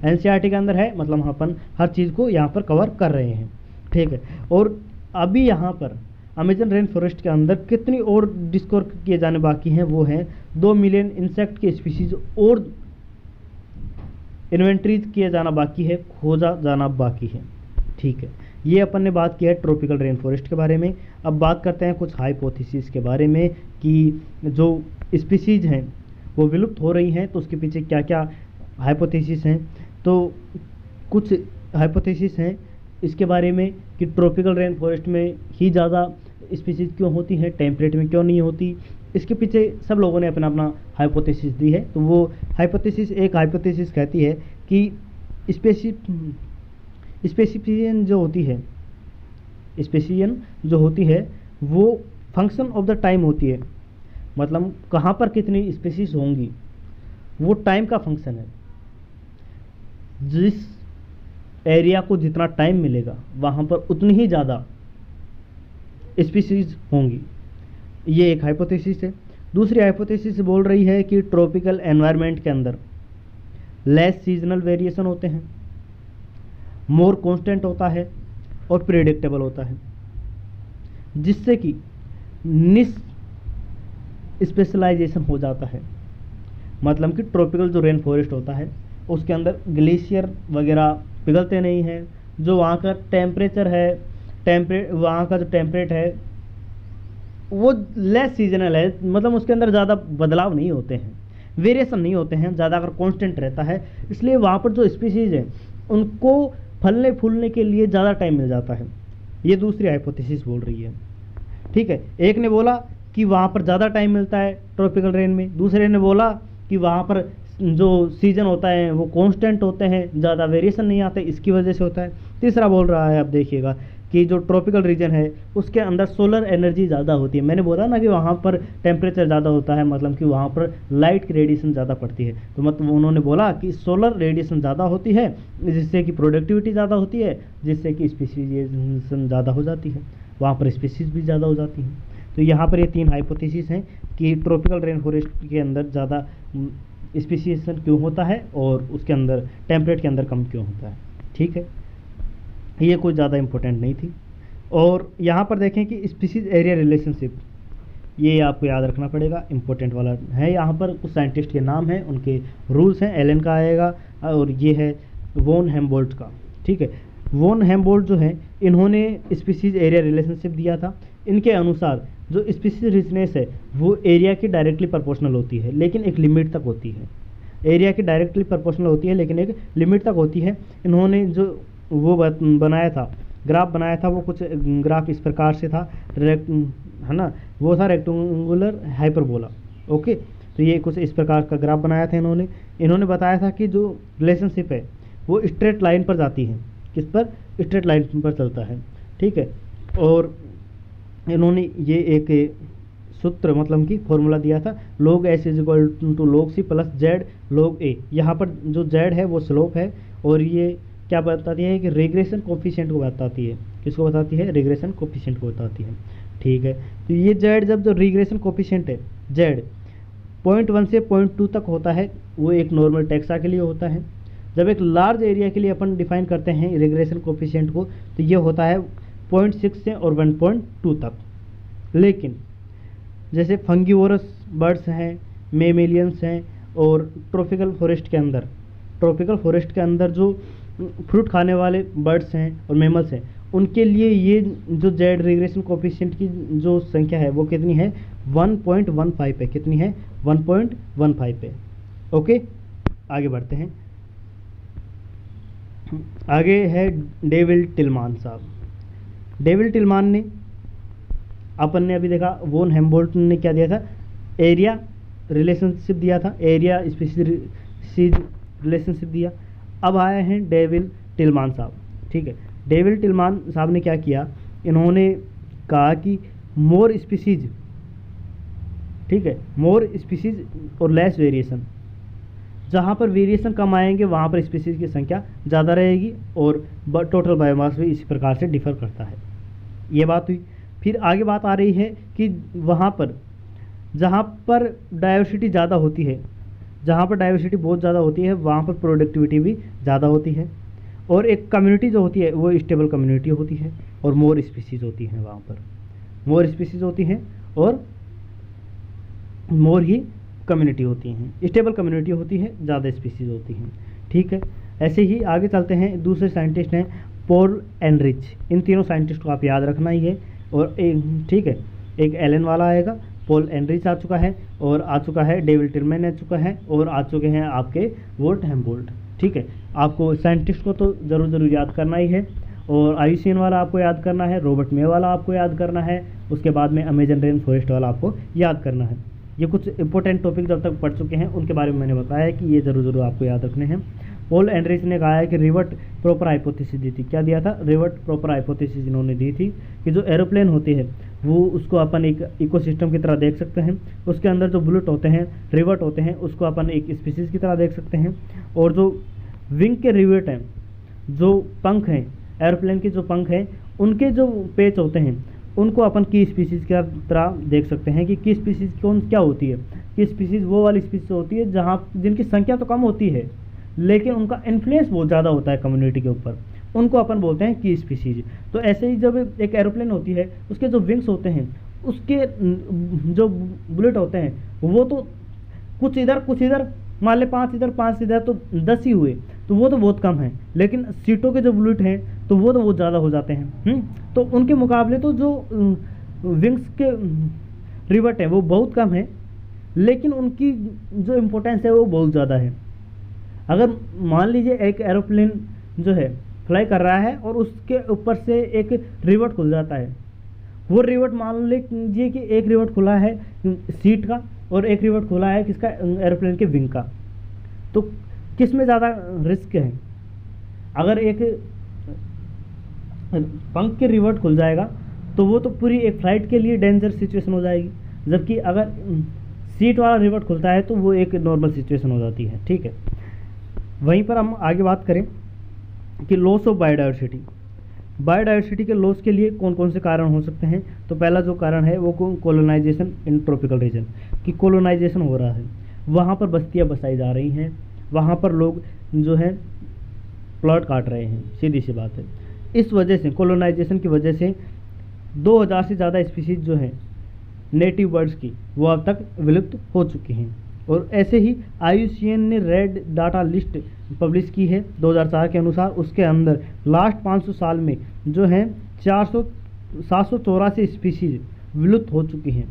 NCERT के अंदर है, मतलब हम अपन हर चीज़ को यहाँ पर कवर कर रहे हैं, ठीक है। और अभी यहाँ पर अमेजन रेन फॉरेस्ट के अंदर कितनी और डिस्कवर किए जाने बाकी हैं, वो हैं 2 मिलियन इंसेक्ट की स्पीसीज और इन्वेंटरीज किया जाना बाकी है, खोजा जाना बाकी है। ठीक है, ये अपन ने बात की है ट्रॉपिकल रेन फॉरेस्ट के बारे में। अब बात करते हैं कुछ हाइपोथेसिस के बारे में कि जो स्पीसीज हैं वो विलुप्त हो रही हैं, तो उसके पीछे क्या क्या हाइपोथेसिस हैं। तो कुछ हाइपोथेसिस हैं इसके बारे में कि ट्रॉपिकल रेन फॉरेस्ट में ही ज़्यादा स्पीसीज क्यों होती हैं, टेम्परेट में क्यों नहीं होती। इसके पीछे सब लोगों ने अपना अपना हाइपोथेसिस दी है। तो वो हाइपोथेसिस, एक हाइपोथेसिस कहती है कि स्पेसिफिकेशन जो होती है वो फंक्शन ऑफ द टाइम होती है। मतलब कहाँ पर कितनी स्पेसीज होंगी वो टाइम का फंक्शन है। जिस एरिया को जितना टाइम मिलेगा वहाँ पर उतनी ही ज़्यादा स्पीसीज होंगी। ये एक हाइपोथेसिस है। दूसरी हाइपोथेसिस बोल रही है कि ट्रॉपिकल एनवायरनमेंट के अंदर लेस सीजनल वेरिएशन होते हैं, मोर कांस्टेंट होता है और प्रेडिक्टेबल होता है, जिससे कि निश स्पेशलाइजेशन हो जाता है। मतलब कि ट्रॉपिकल जो रेन फॉरेस्ट होता है उसके अंदर ग्लेशियर वगैरह पिघलते नहीं हैं। जो वहाँ का टेम्परेचर है, वहाँ का जो टेम्परेट है वो लेस सीजनल है। मतलब उसके अंदर ज़्यादा बदलाव नहीं होते हैं, वेरिएशन नहीं होते हैं, ज़्यादा अगर कांस्टेंट रहता है। इसलिए वहाँ पर जो स्पीसीज है उनको फलने फूलने के लिए ज़्यादा टाइम मिल जाता है। ये दूसरी हाइपोथेसिस बोल रही है। ठीक है, एक ने बोला कि वहाँ पर ज़्यादा टाइम मिलता है ट्रॉपिकल रेन में, दूसरे ने बोला कि वहाँ पर जो सीजन होता है वो कांस्टेंट होते हैं, ज़्यादा वेरिएशन नहीं आते, इसकी वजह से होता है। तीसरा बोल रहा है, अब देखिएगा कि जो ट्रॉपिकल रीजन है उसके अंदर सोलर एनर्जी ज़्यादा होती है। मैंने बोला ना कि वहाँ पर टेम्परेचर ज़्यादा होता है, मतलब कि वहाँ पर लाइट की रेडिएशन ज़्यादा पड़ती है। तो मतलब उन्होंने बोला कि सोलर रेडिएशन ज़्यादा होती है, जिससे कि प्रोडक्टिविटी ज़्यादा होती है, जिससे कि स्पीसीजेशन ज़्यादा हो जाती है, वहाँ पर स्पीसीज भी ज़्यादा हो जाती हैं। तो यहाँ पर ये तीन हाइपोथेसिस हैं कि ट्रॉपिकल रेन फॉरेस्ट के अंदर ज़्यादा स्पीसीजेशन क्यों होता है और उसके अंदर टेम्परेट के अंदर कम क्यों होता है। ठीक है, ये कोई ज़्यादा इम्पोर्टेंट नहीं थी। और यहाँ पर देखें कि स्पीसीज एरिया रिलेशनशिप, ये आपको याद रखना पड़ेगा, इम्पोर्टेंट वाला है। यहाँ पर कुछ साइंटिस्ट के नाम हैं, उनके रूल्स हैं। एलन का आएगा और ये है वॉन हेम्बोल्ट का। ठीक है, वॉन हेम्बोल्ट जो है इन्होंने स्पीसीज एरिया रिलेशनशिप दिया था। इनके अनुसार जो स्पीसीज रिचनेस है वो एरिया की डायरेक्टली प्रोपोर्शनल होती है, लेकिन एक लिमिट तक होती है। एरिया की डायरेक्टली प्रोपोर्शनल होती है लेकिन एक लिमिट तक होती है। इन्होंने जो वो बनाया था, ग्राफ बनाया था, वो कुछ ग्राफ इस प्रकार से था, है ना, वो था रेक्टेंगुलर हाइपरबोला। ओके, तो ये कुछ इस प्रकार का ग्राफ बनाया था इन्होंने बताया था कि जो रिलेशनशिप है वो स्ट्रेट लाइन पर जाती है। किस पर? स्ट्रेट लाइन पर चलता है। ठीक है, और इन्होंने ये एक सूत्र मतलब कि फॉर्मूला दिया था, log s is equal to log c plus Z log a। यहाँ पर जो जेड है वो स्लोप है और ये क्या बताती है कि रिग्रेशन कोफिशिएंट को बताती है। किसको बताती है? रिग्रेशन कोफिशिएंट को बताती है। ठीक है, तो ये जेड, जब जो रिग्रेशन कोफिशिएंट है जेड 0.1 से 0.2 तक होता है, वो एक नॉर्मल टेक्सा के लिए होता है। जब एक लार्ज एरिया के लिए अपन डिफाइन करते हैं रिग्रेशन कोफिशिएंट को, तो ये होता है 0.6 से और 1.2 तक। लेकिन जैसे फंगीवोरस बर्ड्स हैं, मेमेलियंस हैं, और ट्रॉपिकल फॉरेस्ट के अंदर जो फ्रूट खाने वाले बर्ड्स हैं और मेमल्स हैं, उनके लिए ये जो जेड रिग्रेशन कोफिशिएंट की जो संख्या है वो कितनी है? 1.15 है। कितनी है? 1.15 है। ओके, आगे बढ़ते हैं। आगे है डेविड टिलमान साहब। डेविड टिलमान ने, अपन ने अभी देखा वॉन हेम्बोल्ट ने क्या दिया था? एरिया रिलेशनशिप दिया था, एरिया स्पीसीज रिलेशनशिप दिया। अब आए हैं डेविड टिलमान साहब। ठीक है, डेविड टिलमान साहब ने क्या किया? इन्होंने कहा कि मोर स्पीसीज, ठीक है, मोर स्पीसीज और लेस वेरिएशन। जहाँ पर वेरिएशन कम आएंगे वहाँ पर स्पीसीज की संख्या ज़्यादा रहेगी और टोटल बायोमास भी इसी प्रकार से डिफर करता है। ये बात हुई। फिर आगे बात आ रही है कि वहाँ पर जहाँ पर डाइवर्सिटी ज़्यादा होती है, जहाँ पर डाइवर्सिटी बहुत ज़्यादा होती है, वहाँ पर प्रोडक्टिविटी भी ज़्यादा होती है। और एक कम्युनिटी जो होती है वो स्टेबल कम्युनिटी होती है और मोर स्पीसीज होती हैं। वहाँ पर मोर स्पीसीज होती हैं और मोर ही कम्युनिटी होती हैं। स्टेबल कम्युनिटी होती है, ज़्यादा स्पीसीज होती हैं। ठीक है। ऐसे ही आगे चलते हैं, दूसरे साइंटिस्ट हैं पॉल एनरिच। इन तीनों साइंटिस्ट को आप याद रखना ही है। और ठीक है, एक एलन वाला आएगा, पॉल एनरिच आ चुका है, और आ चुका है डेविड टिलमैन आ चुका है, और आ चुके हैं आपके वोल्ट हेम्बोल्ट। ठीक है, आपको साइंटिस्ट को तो ज़रूर याद करना ही है। और आयुशियन वाला आपको याद करना है, रॉबर्ट मे वाला आपको याद करना है, उसके बाद में अमेजन रेन फॉरेस्ट वाला आपको याद करना है। ये कुछ इंपॉर्टेंट टॉपिक जब तक पढ़ चुके हैं उनके बारे में मैंने बताया है कि ये ज़रूर आपको याद रखने हैं। पॉल एनरिच ने कहा है कि रिवर्ट प्रॉपर हाइपोथेसिस दी थी। क्या दिया था? रिवर्ट प्रॉपर हाइपोथेसिस इन्होंने दी थी कि जो एरोप्लेन होती है वो उसको अपन एक इकोसिस्टम की तरह देख सकते हैं। उसके अंदर जो बुलेट होते हैं, रिवर्ट होते हैं, उसको अपन एक स्पीसीज की तरह देख सकते हैं। और जो विंग के रिवर्ट हैं, जो पंख हैं, एरोप्लेन के जो पंख हैं, उनके जो पेच होते हैं उनको अपन की स्पीसीज़ की तरह देख सकते हैं कि की स्पीसीज़ कौन क्या होती है। की स्पीसीज़ वो वाली स्पीसीज होती है जहाँ जिनकी संख्या तो कम होती है लेकिन उनका इन्फ्लुएंस बहुत ज़्यादा होता है कम्युनिटी के ऊपर, उनको अपन बोलते हैं की स्पीसीज। तो ऐसे ही जब एक एरोप्लेन होती है, उसके जो विंग्स होते हैं, उसके जो बुलेट होते हैं, वो तो कुछ इधर मान ले 5 इधर 5 इधर, तो 10 ही हुए, तो वो तो बहुत कम है। लेकिन सीटों के जो बुलेट हैं तो वो तो बहुत ज़्यादा हो जाते हैं। तो उनके मुकाबले तो जो विंग्स के रिवर्ट हैं वो बहुत कम है, लेकिन उनकी जो इम्पोर्टेंस है वो बहुत ज़्यादा है। अगर मान लीजिए एक एरोप्लेन जो है फ्लाई कर रहा है और उसके ऊपर से एक रिवर्ट खुल जाता है, वो रिवर्ट मान लीजिए कि एक रिवर्ट खुला है सीट का और एक रिवर्ट खुला है किसका, एरोप्लेन के विंग का, तो किस में ज़्यादा रिस्क है? अगर एक पंख के रिवर्ट खुल जाएगा तो वो तो पूरी एक फ्लाइट के लिए डेंजर सिचुएशन हो जाएगी, जबकि अगर सीट वाला रिवर्ट खुलता है तो वो एक नॉर्मल सिचुएशन हो जाती है। ठीक है, वहीं पर हम आगे बात करें कि लॉस ऑफ बायोडाइवर्सिटी। बायोडाइवर्सिटी के लॉस के लिए कौन कौन से कारण हो सकते हैं? तो पहला जो कारण है वो कोलोनाइजेशन इन ट्रॉपिकल रीजन, कि कोलोनाइजेशन हो रहा है, वहाँ पर बस्तियाँ बसाई जा रही हैं, वहाँ पर लोग जो हैं प्लॉट काट रहे हैं, सीधी सी बात है। इस वजह से, कोलोनाइजेशन की वजह से 2000 से ज़्यादा स्पीसीज जो हैं नेटिव बर्ड्स की, वो अब तक विलुप्त हो चुकी हैं। और ऐसे ही आईयूसीएन ने रेड डाटा लिस्ट पब्लिश की है 2004 के अनुसार। उसके अंदर लास्ट 500 साल में जो हैं 784 स्पीसीज विलुप्त हो चुकी हैं।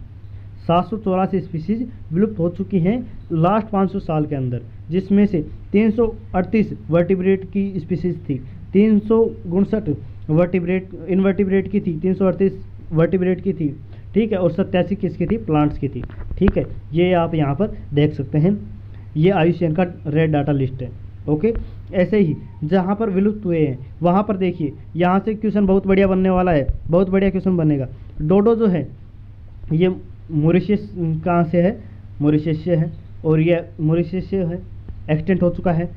784 स्पीसीज विलुप्त हो चुकी हैं लास्ट 500 साल के अंदर, जिसमें से 338 वर्टिब्रेट की स्पीसीज थी, 359 इनवर्टिब्रेट की थी, 338 वर्टिब्रेट की थी। ठीक है, और 87 किसकी थी? प्लांट्स की थी। ठीक है, ये आप यहाँ पर देख सकते हैं, ये आईयूसीएन का रेड डाटा लिस्ट है। ओके, ऐसे ही जहाँ पर विलुप्त हुए हैं वहाँ पर देखिए, यहाँ से क्वेश्चन बहुत बढ़िया बनने वाला है, बहुत बढ़िया क्वेश्चन बनेगा। डोडो जो है ये मॉरिशस कहाँ से है? मॉरिशस से है, और ये मॉरिशस से है, एक्सटेंट हो चुका है।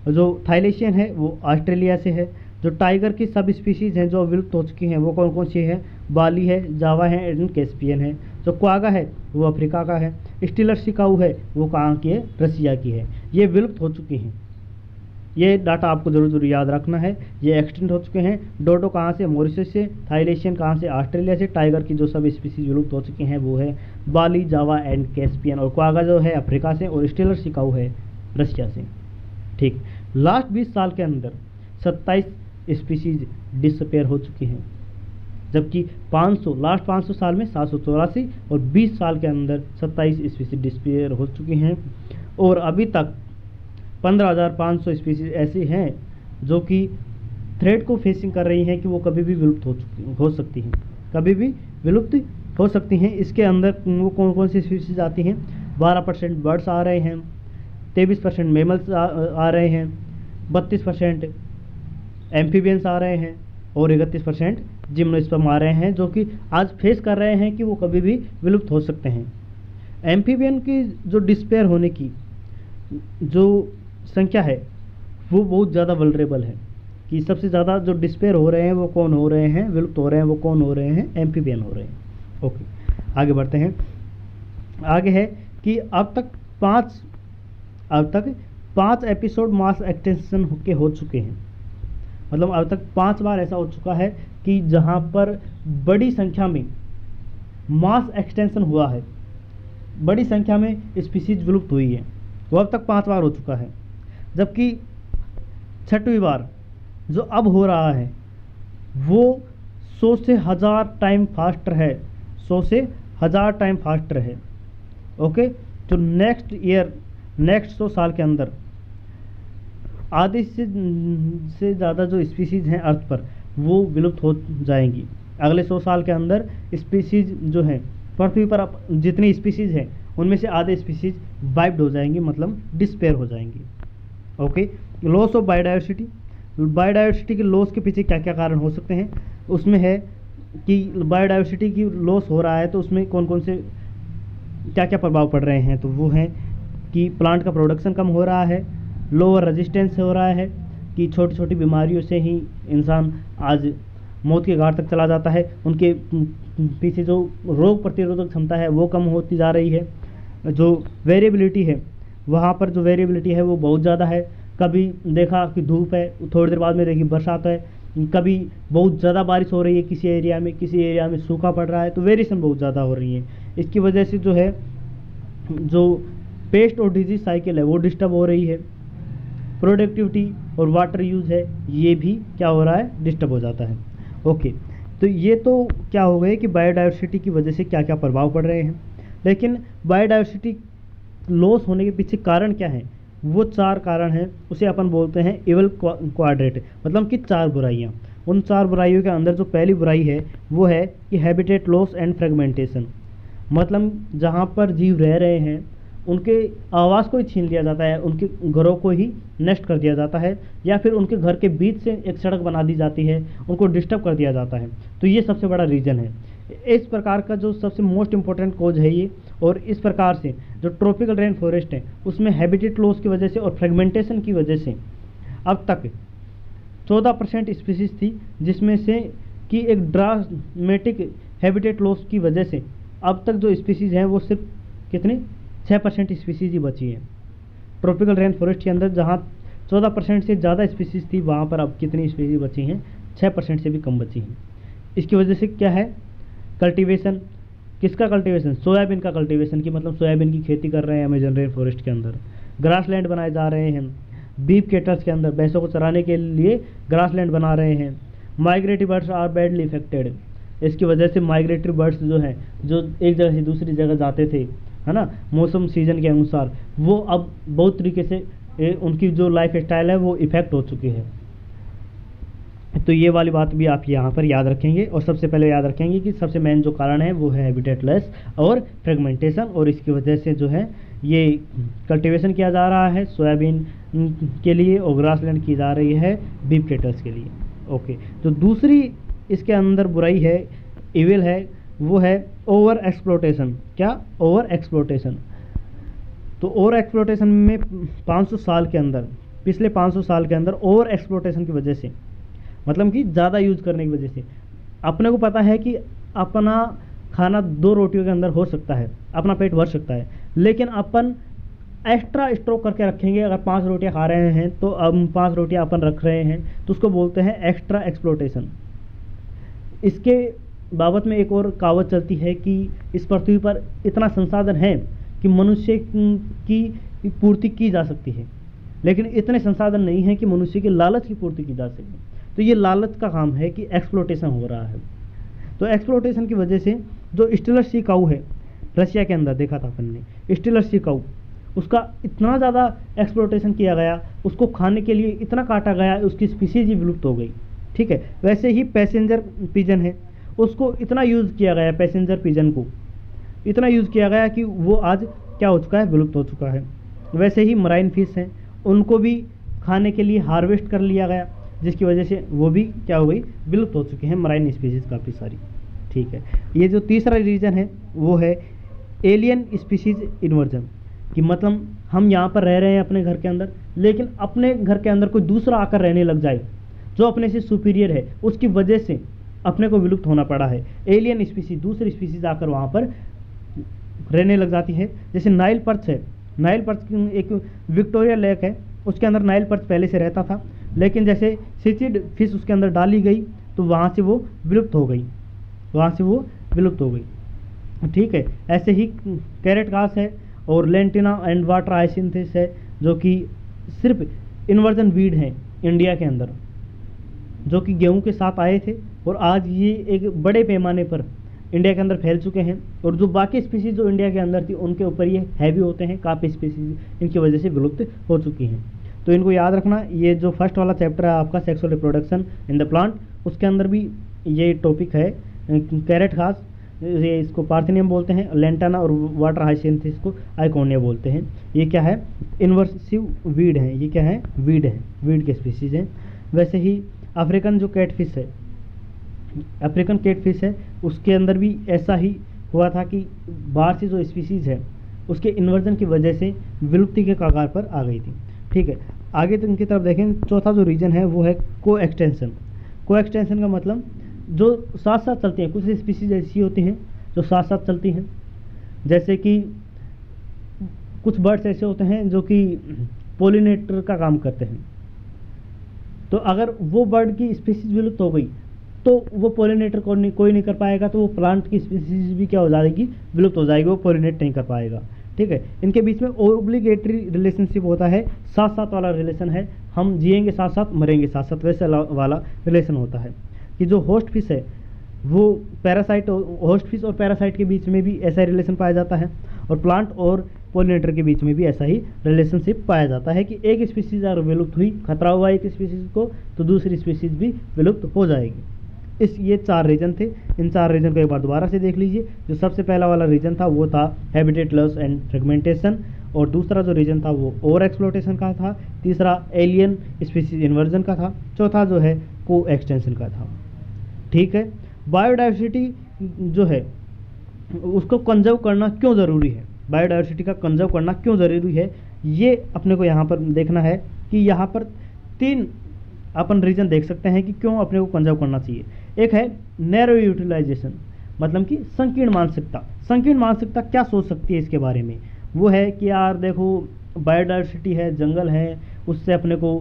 जो थाईलेशियन है वो ऑस्ट्रेलिया से है। जो टाइगर की सब स्पीशीज़ हैं जो विलुप्त हो चुकी हैं वो कौन कौन सी है? बाली है, जावा है, एंड कैस्पियन है। जो क्वागा है वो अफ्रीका का है। स्टीलर शिकाऊ है वो कहाँ की है? रसिया की है। ये विलुप्त हो चुकी हैं, ये डाटा आपको ज़रूर याद रखना है। ये एक्सटेंट हो चुके हैं। डोडो कहाँ से? मॉरिशस से। थाईलेशियन कहाँ से? ऑस्ट्रेलिया से। टाइगर की जो सब स्पीसीज विलुप्त हो चुकी हैं वो है बाली, जावा एंड कैस्पियन। और क्वागा जो है अफ्रीका से, और स्टीलर शिकाऊ है रसिया से। ठीक, लास्ट 20 साल के अंदर 27 स्पीसीज डिसअपेयर हो चुकी हैं, जबकि लास्ट 500 साल में 784 और 20 साल के अंदर 27 स्पीसीज डिसअपेयर हो चुकी हैं। और अभी तक 15,500 स्पीसीज ऐसी हैं जो कि थ्रेट को फेसिंग कर रही हैं कि वो कभी भी विलुप्त हो सकती हैं, कभी भी विलुप्त हो सकती हैं। इसके अंदर वो कौन कौन सी स्पीसीज आती हैं? 12% बर्ड्स आ रहे हैं, 23% मेमल्स आ रहे हैं, 32% एम्फीबियंस आ रहे हैं, और 31% जिम्नोस्पर्म आ रहे हैं, जो कि आज फेस कर रहे हैं कि वो कभी भी विलुप्त हो सकते हैं। एम्फीबियन की जो डिस्पेयर होने की जो संख्या है वो बहुत ज़्यादा वल्नरेबल है, कि सबसे ज़्यादा जो डिस्पेयर हो रहे हैं वो कौन हो रहे हैं, विलुप्त हो रहे हैं वो कौन हो रहे हैं? एम्फीबियन हो रहे हैं। ओके, आगे बढ़ते हैं। आगे है कि अब तक पाँच एपिसोड मास एक्सटेंशन के हो चुके हैं। मतलब अब तक 5 बार ऐसा हो चुका है कि जहाँ पर बड़ी संख्या में मास एक्सटेंशन हुआ है, बड़ी संख्या में स्पीसीज विलुप्त हुई है, वो अब तक 5 बार हो चुका है। जबकि छठवीं बार जो अब हो रहा है वो 100 से 1000 टाइम फास्टर है, 100 से 1000 टाइम फास्टर है। ओके, तो नेक्स्ट ईयर, नेक्स्ट 100 साल के अंदर आधे से ज़्यादा जो स्पीसीज हैं अर्थ पर वो विलुप्त हो जाएंगी। अगले 100 साल के अंदर स्पीसीज जो हैं पृथ्वी पर जितनी स्पीसीज हैं उनमें से आधे स्पीसीज वाइप्ड हो जाएंगी, मतलब डिस्पेयर हो जाएंगी। Okay, loss of biodiversity. Biodiversity के लॉस के पीछे क्या क्या कारण हो सकते हैं, उसमें है कि बायोडाइवर्सिटी की लॉस हो रहा है तो उसमें कौन कौन से क्या क्या प्रभाव पड़ रहे हैं। तो वो हैं कि प्लांट का प्रोडक्शन कम हो रहा है, लोअर रेजिस्टेंस हो रहा है कि छोटी छोटी बीमारियों से ही इंसान आज मौत के घाट तक चला जाता है, उनके पीछे जो रोग प्रतिरोधक क्षमता है वो कम होती जा रही है। जो वेरिएबिलिटी है वहाँ पर जो वेरिएबिलिटी है वो बहुत ज़्यादा है, कभी देखा कि धूप है, थोड़ी देर बाद में देखी बरसात है, कभी बहुत ज़्यादा बारिश हो रही है किसी एरिया में सूखा पड़ रहा है, तो वेरिएशन बहुत ज़्यादा हो रही है। इसकी वजह से जो है जो पेस्ट और डिजीज साइकिल है वो डिस्टर्ब हो रही है। प्रोडक्टिविटी और वाटर यूज़ है ये भी क्या हो रहा है, डिस्टर्ब हो जाता है। ओके, तो ये तो क्या हो गए कि बायोडाइवर्सिटी की वजह से क्या क्या प्रभाव पड़ रहे हैं। लेकिन बायोडाइवर्सिटी लॉस होने के पीछे कारण क्या है, वो 4 कारण हैं। उसे अपन बोलते हैं इवल क्वाड्रेट, मतलब कि 4 बुराइयाँ। उन 4 बुराइयों के अंदर जो पहली बुराई है वो है कि हैबिटेट लॉस एंड फ्रेगमेंटेशन, मतलब जहाँ पर जीव रह रहे हैं उनके आवास को ही छीन लिया जाता है, उनके घरों को ही नष्ट कर दिया जाता है, या फिर उनके घर के बीच से एक सड़क बना दी जाती है, उनको डिस्टर्ब कर दिया जाता है। तो ये सबसे बड़ा रीज़न है। इस प्रकार का जो सबसे मोस्ट इम्पोर्टेंट कॉज है ये। और इस प्रकार से जो ट्रॉपिकल रेन फॉरेस्ट है उसमें हैबिटेट लॉस की वजह से और फ्रेगमेंटेशन की वजह से अब तक 14% स्पीसीज थी, जिसमें से कि एक ड्रामेटिक हैबिटेट लॉस की वजह से अब तक जो स्पीसीज हैं वो सिर्फ कितनी 6% स्पीसीज ही बची हैं। ट्रॉपिकल रेन फॉरेस्ट के अंदर जहाँ 14% से ज़्यादा स्पीसीज थी वहाँ पर अब कितनी स्पीसीज बची हैं, 6% से भी कम बची हैं। इसकी वजह से क्या है, कल्टीवेशन। किसका कल्टीवेशन, सोयाबीन का कल्टीवेशन, की मतलब सोयाबीन की खेती कर रहे हैं अमेजन रेन फॉरेस्ट के अंदर। ग्रास लैंड बनाए जा रहे हैं, बीफ कैटल्स के अंदर भैंसों को चराने के लिए ग्रास लैंड बना रहे हैं। Migratory birds are badly affected, इसकी वजह से माइग्रेटरी बर्ड्स जो हैं जो एक जगह से दूसरी जगह जाते थे, है ना, मौसम सीजन के अनुसार, वो अब बहुत तरीके से उनकी जो लाइफ स्टाइल है वो इफ़ेक्ट हो चुकी है। तो ये वाली बात भी आप यहाँ पर याद रखेंगे। और सबसे पहले याद रखेंगे कि सबसे मेन जो कारण है वो है हैबिटेट लॉस और फ्रेगमेंटेशन, और इसकी वजह से जो है ये कल्टीवेशन किया जा रहा है सोयाबीन के लिए और ग्रासलैंड की जा रही है बीफ कैटल्स के लिए। ओके, तो दूसरी इसके अंदर बुराई है, इविल है, वो है ओवर एक्सप्लोटेशन। क्या, ओवर एक्सप्लोटेशन। तो ओवर एक्सप्लोटेशन में 500 साल के अंदर, पिछले 500 साल के अंदर ओवर एक्सप्लोटेशन की वजह से, मतलब कि ज़्यादा यूज़ करने की वजह से, अपने को पता है कि अपना खाना 2 रोटियों के अंदर हो सकता है, अपना पेट भर सकता है, लेकिन अपन एक्स्ट्रा स्टॉक करके रखेंगे। अगर 5 रोटियां खा रहे हैं तो अब 5 रोटियां अपन रख रहे हैं, तो उसको बोलते हैं एक्स्ट्रा एक्सप्लोटेशन। इसके बाबत में एक और कहावत चलती है कि इस पृथ्वी पर इतना संसाधन है कि मनुष्य की पूर्ति की जा सकती है, लेकिन इतने संसाधन नहीं है कि मनुष्य के लालच की पूर्ति की जा सके। तो ये लालच का काम है कि एक्सप्लोटेशन हो रहा है। तो एक्सप्लोटेशन की वजह से जो स्टीलर सी काऊ है, रशिया के अंदर देखा था अपन ने, स्टीलर सी काऊ, उसका इतना ज़्यादा एक्सप्लोटेशन किया गया, उसको खाने के लिए इतना काटा गया, उसकी स्पीसीज ही विलुप्त हो गई। ठीक है, वैसे ही पैसेंजर पिजन है, उसको इतना यूज़ किया गया, पैसेंजर पिजन को इतना यूज़ किया गया कि वो आज क्या हो चुका है, विलुप्त हो चुका है। वैसे ही मराइन फिश हैं, उनको भी खाने के लिए हार्वेस्ट कर लिया गया, जिसकी वजह से वो भी क्या हो गई, विलुप्त हो चुके हैं मराइन स्पीसीज काफ़ी सारी। ठीक है, ये जो तीसरा रीज़न है वो है एलियन स्पीसीज इन्वर्जन, कि मतलब हम यहाँ पर रह रहे हैं अपने घर के अंदर, लेकिन अपने घर के अंदर कोई दूसरा आकर रहने लग जाए जो अपने से सुपीरियर है, उसकी वजह से अपने को विलुप्त होना पड़ा है। एलियन स्पीसीज, दूसरी स्पीसीज आकर वहाँ पर रहने लग जाती है। जैसे नाइल पर्च है, नाइल पर्च एक विक्टोरिया लेक है, उसके अंदर नाइल पर्च पहले से रहता था, लेकिन जैसे सिचिड फिश उसके अंदर डाली गई तो वहाँ से वो विलुप्त हो गई, वहाँ से वो विलुप्त हो गई। ठीक है, ऐसे ही कैरेट घास है और लेंटिना एंड वाटर हाइसिंथस है, जो कि सिर्फ इन्वर्जन वीड हैं, इंडिया के अंदर, जो कि गेहूं के साथ आए थे, और आज ये एक बड़े पैमाने पर इंडिया के अंदर फैल चुके हैं। और जो बाकी स्पीसीज जो इंडिया के अंदर थी उनके ऊपर ये हैवी होते हैं, काफ़ी स्पीसीज इनकी वजह से विलुप्त हो चुकी हैं। तो इनको याद रखना। ये जो फर्स्ट वाला चैप्टर है आपका sexual reproduction in the plant, उसके अंदर भी ये टॉपिक है। कैरेट घास, ये इसको पार्थिनियम बोलते हैं, लेंटाना और वाटर हाइसिंथेसिस को आइकोनिया बोलते हैं। ये क्या है? इन्वर्सिव वीड है। ये क्या है? वीड है, वीड के स्पीसीज हैं। वैसे ही अफ्रीकन जो कैटफिश है, अफ्रीकन कैटफिश है, उसके अंदर भी ऐसा ही हुआ था कि बाहर से जो स्पीसीज है उसके इन्वर्जन की वजह से विलुप्ति के कगार पर आ गई थी। ठीक है, आगे तो इनकी तरफ देखें। चौथा जो रीजन है वो है को एक्सटेंशन। को एक्सटेंशन का मतलब जो साथ साथ चलती हैं, कुछ स्पीसीज ऐसी होती हैं जो साथ साथ चलती हैं, जैसे कि कुछ बर्ड्स ऐसे होते हैं जो कि पोलिनेटर का काम करते हैं। तो अगर वो बर्ड की स्पीसीज विलुप्त हो गई तो वो पोलिनेटर कोई नहीं कर पाएगा, तो वो प्लांट की स्पीसीज भी क्या हो जाएगी? विलुप्त हो जाएगी, वो पोलिनेट नहीं कर पाएगा। ठीक है, इनके बीच में ऑब्लिगेटरी रिलेशनशिप होता है, साथ साथ वाला रिलेशन है। हम जिएंगे साथ साथ, मरेंगे साथ साथ, वैसे वाला रिलेशन होता है। कि जो होस्ट फिश है वो पैरासाइट, होस्ट फिश और पैरासाइट के बीच में भी ऐसा रिलेशन पाया जाता है, और प्लांट और पोलिनेटर के बीच में भी ऐसा ही रिलेशनशिप पाया जाता है कि एक स्पीसीज अगर विलुप्त हुई, खतरा हुआ एक स्पीसीज को, तो दूसरी स्पीसीज भी विलुप्त हो जाएगी। ये 4 रीजन थे। इन 4 रीजन को एक बार दोबारा से देख लीजिए। जो सबसे पहला वाला रीजन था वो था हैबिटेट लॉस एंड फ्रेगमेंटेशन, और दूसरा जो रीजन था वो ओवर एक्सप्लोटेशन का था, तीसरा एलियन स्पीसीज इन्वर्जन का था, चौथा जो है को एक्सटेंशन का था। ठीक है, बायोडाइवर्सिटी जो है उसको कंजर्व करना क्यों ज़रूरी है, बायोडाइवर्सिटी का कंजर्व करना क्यों ज़रूरी है, ये अपने को यहाँ पर देखना है। कि यहाँ पर 3 अपन रीजन देख सकते हैं कि क्यों अपने को कंजर्व करना चाहिए। एक है नैरो यूटिलाइजेशन, मतलब कि संकीर्ण मानसिकता। संकीर्ण मानसिकता क्या सोच सकती है इसके बारे में? वो है कि यार देखो, बायोडाइवर्सिटी है, जंगल है, उससे अपने को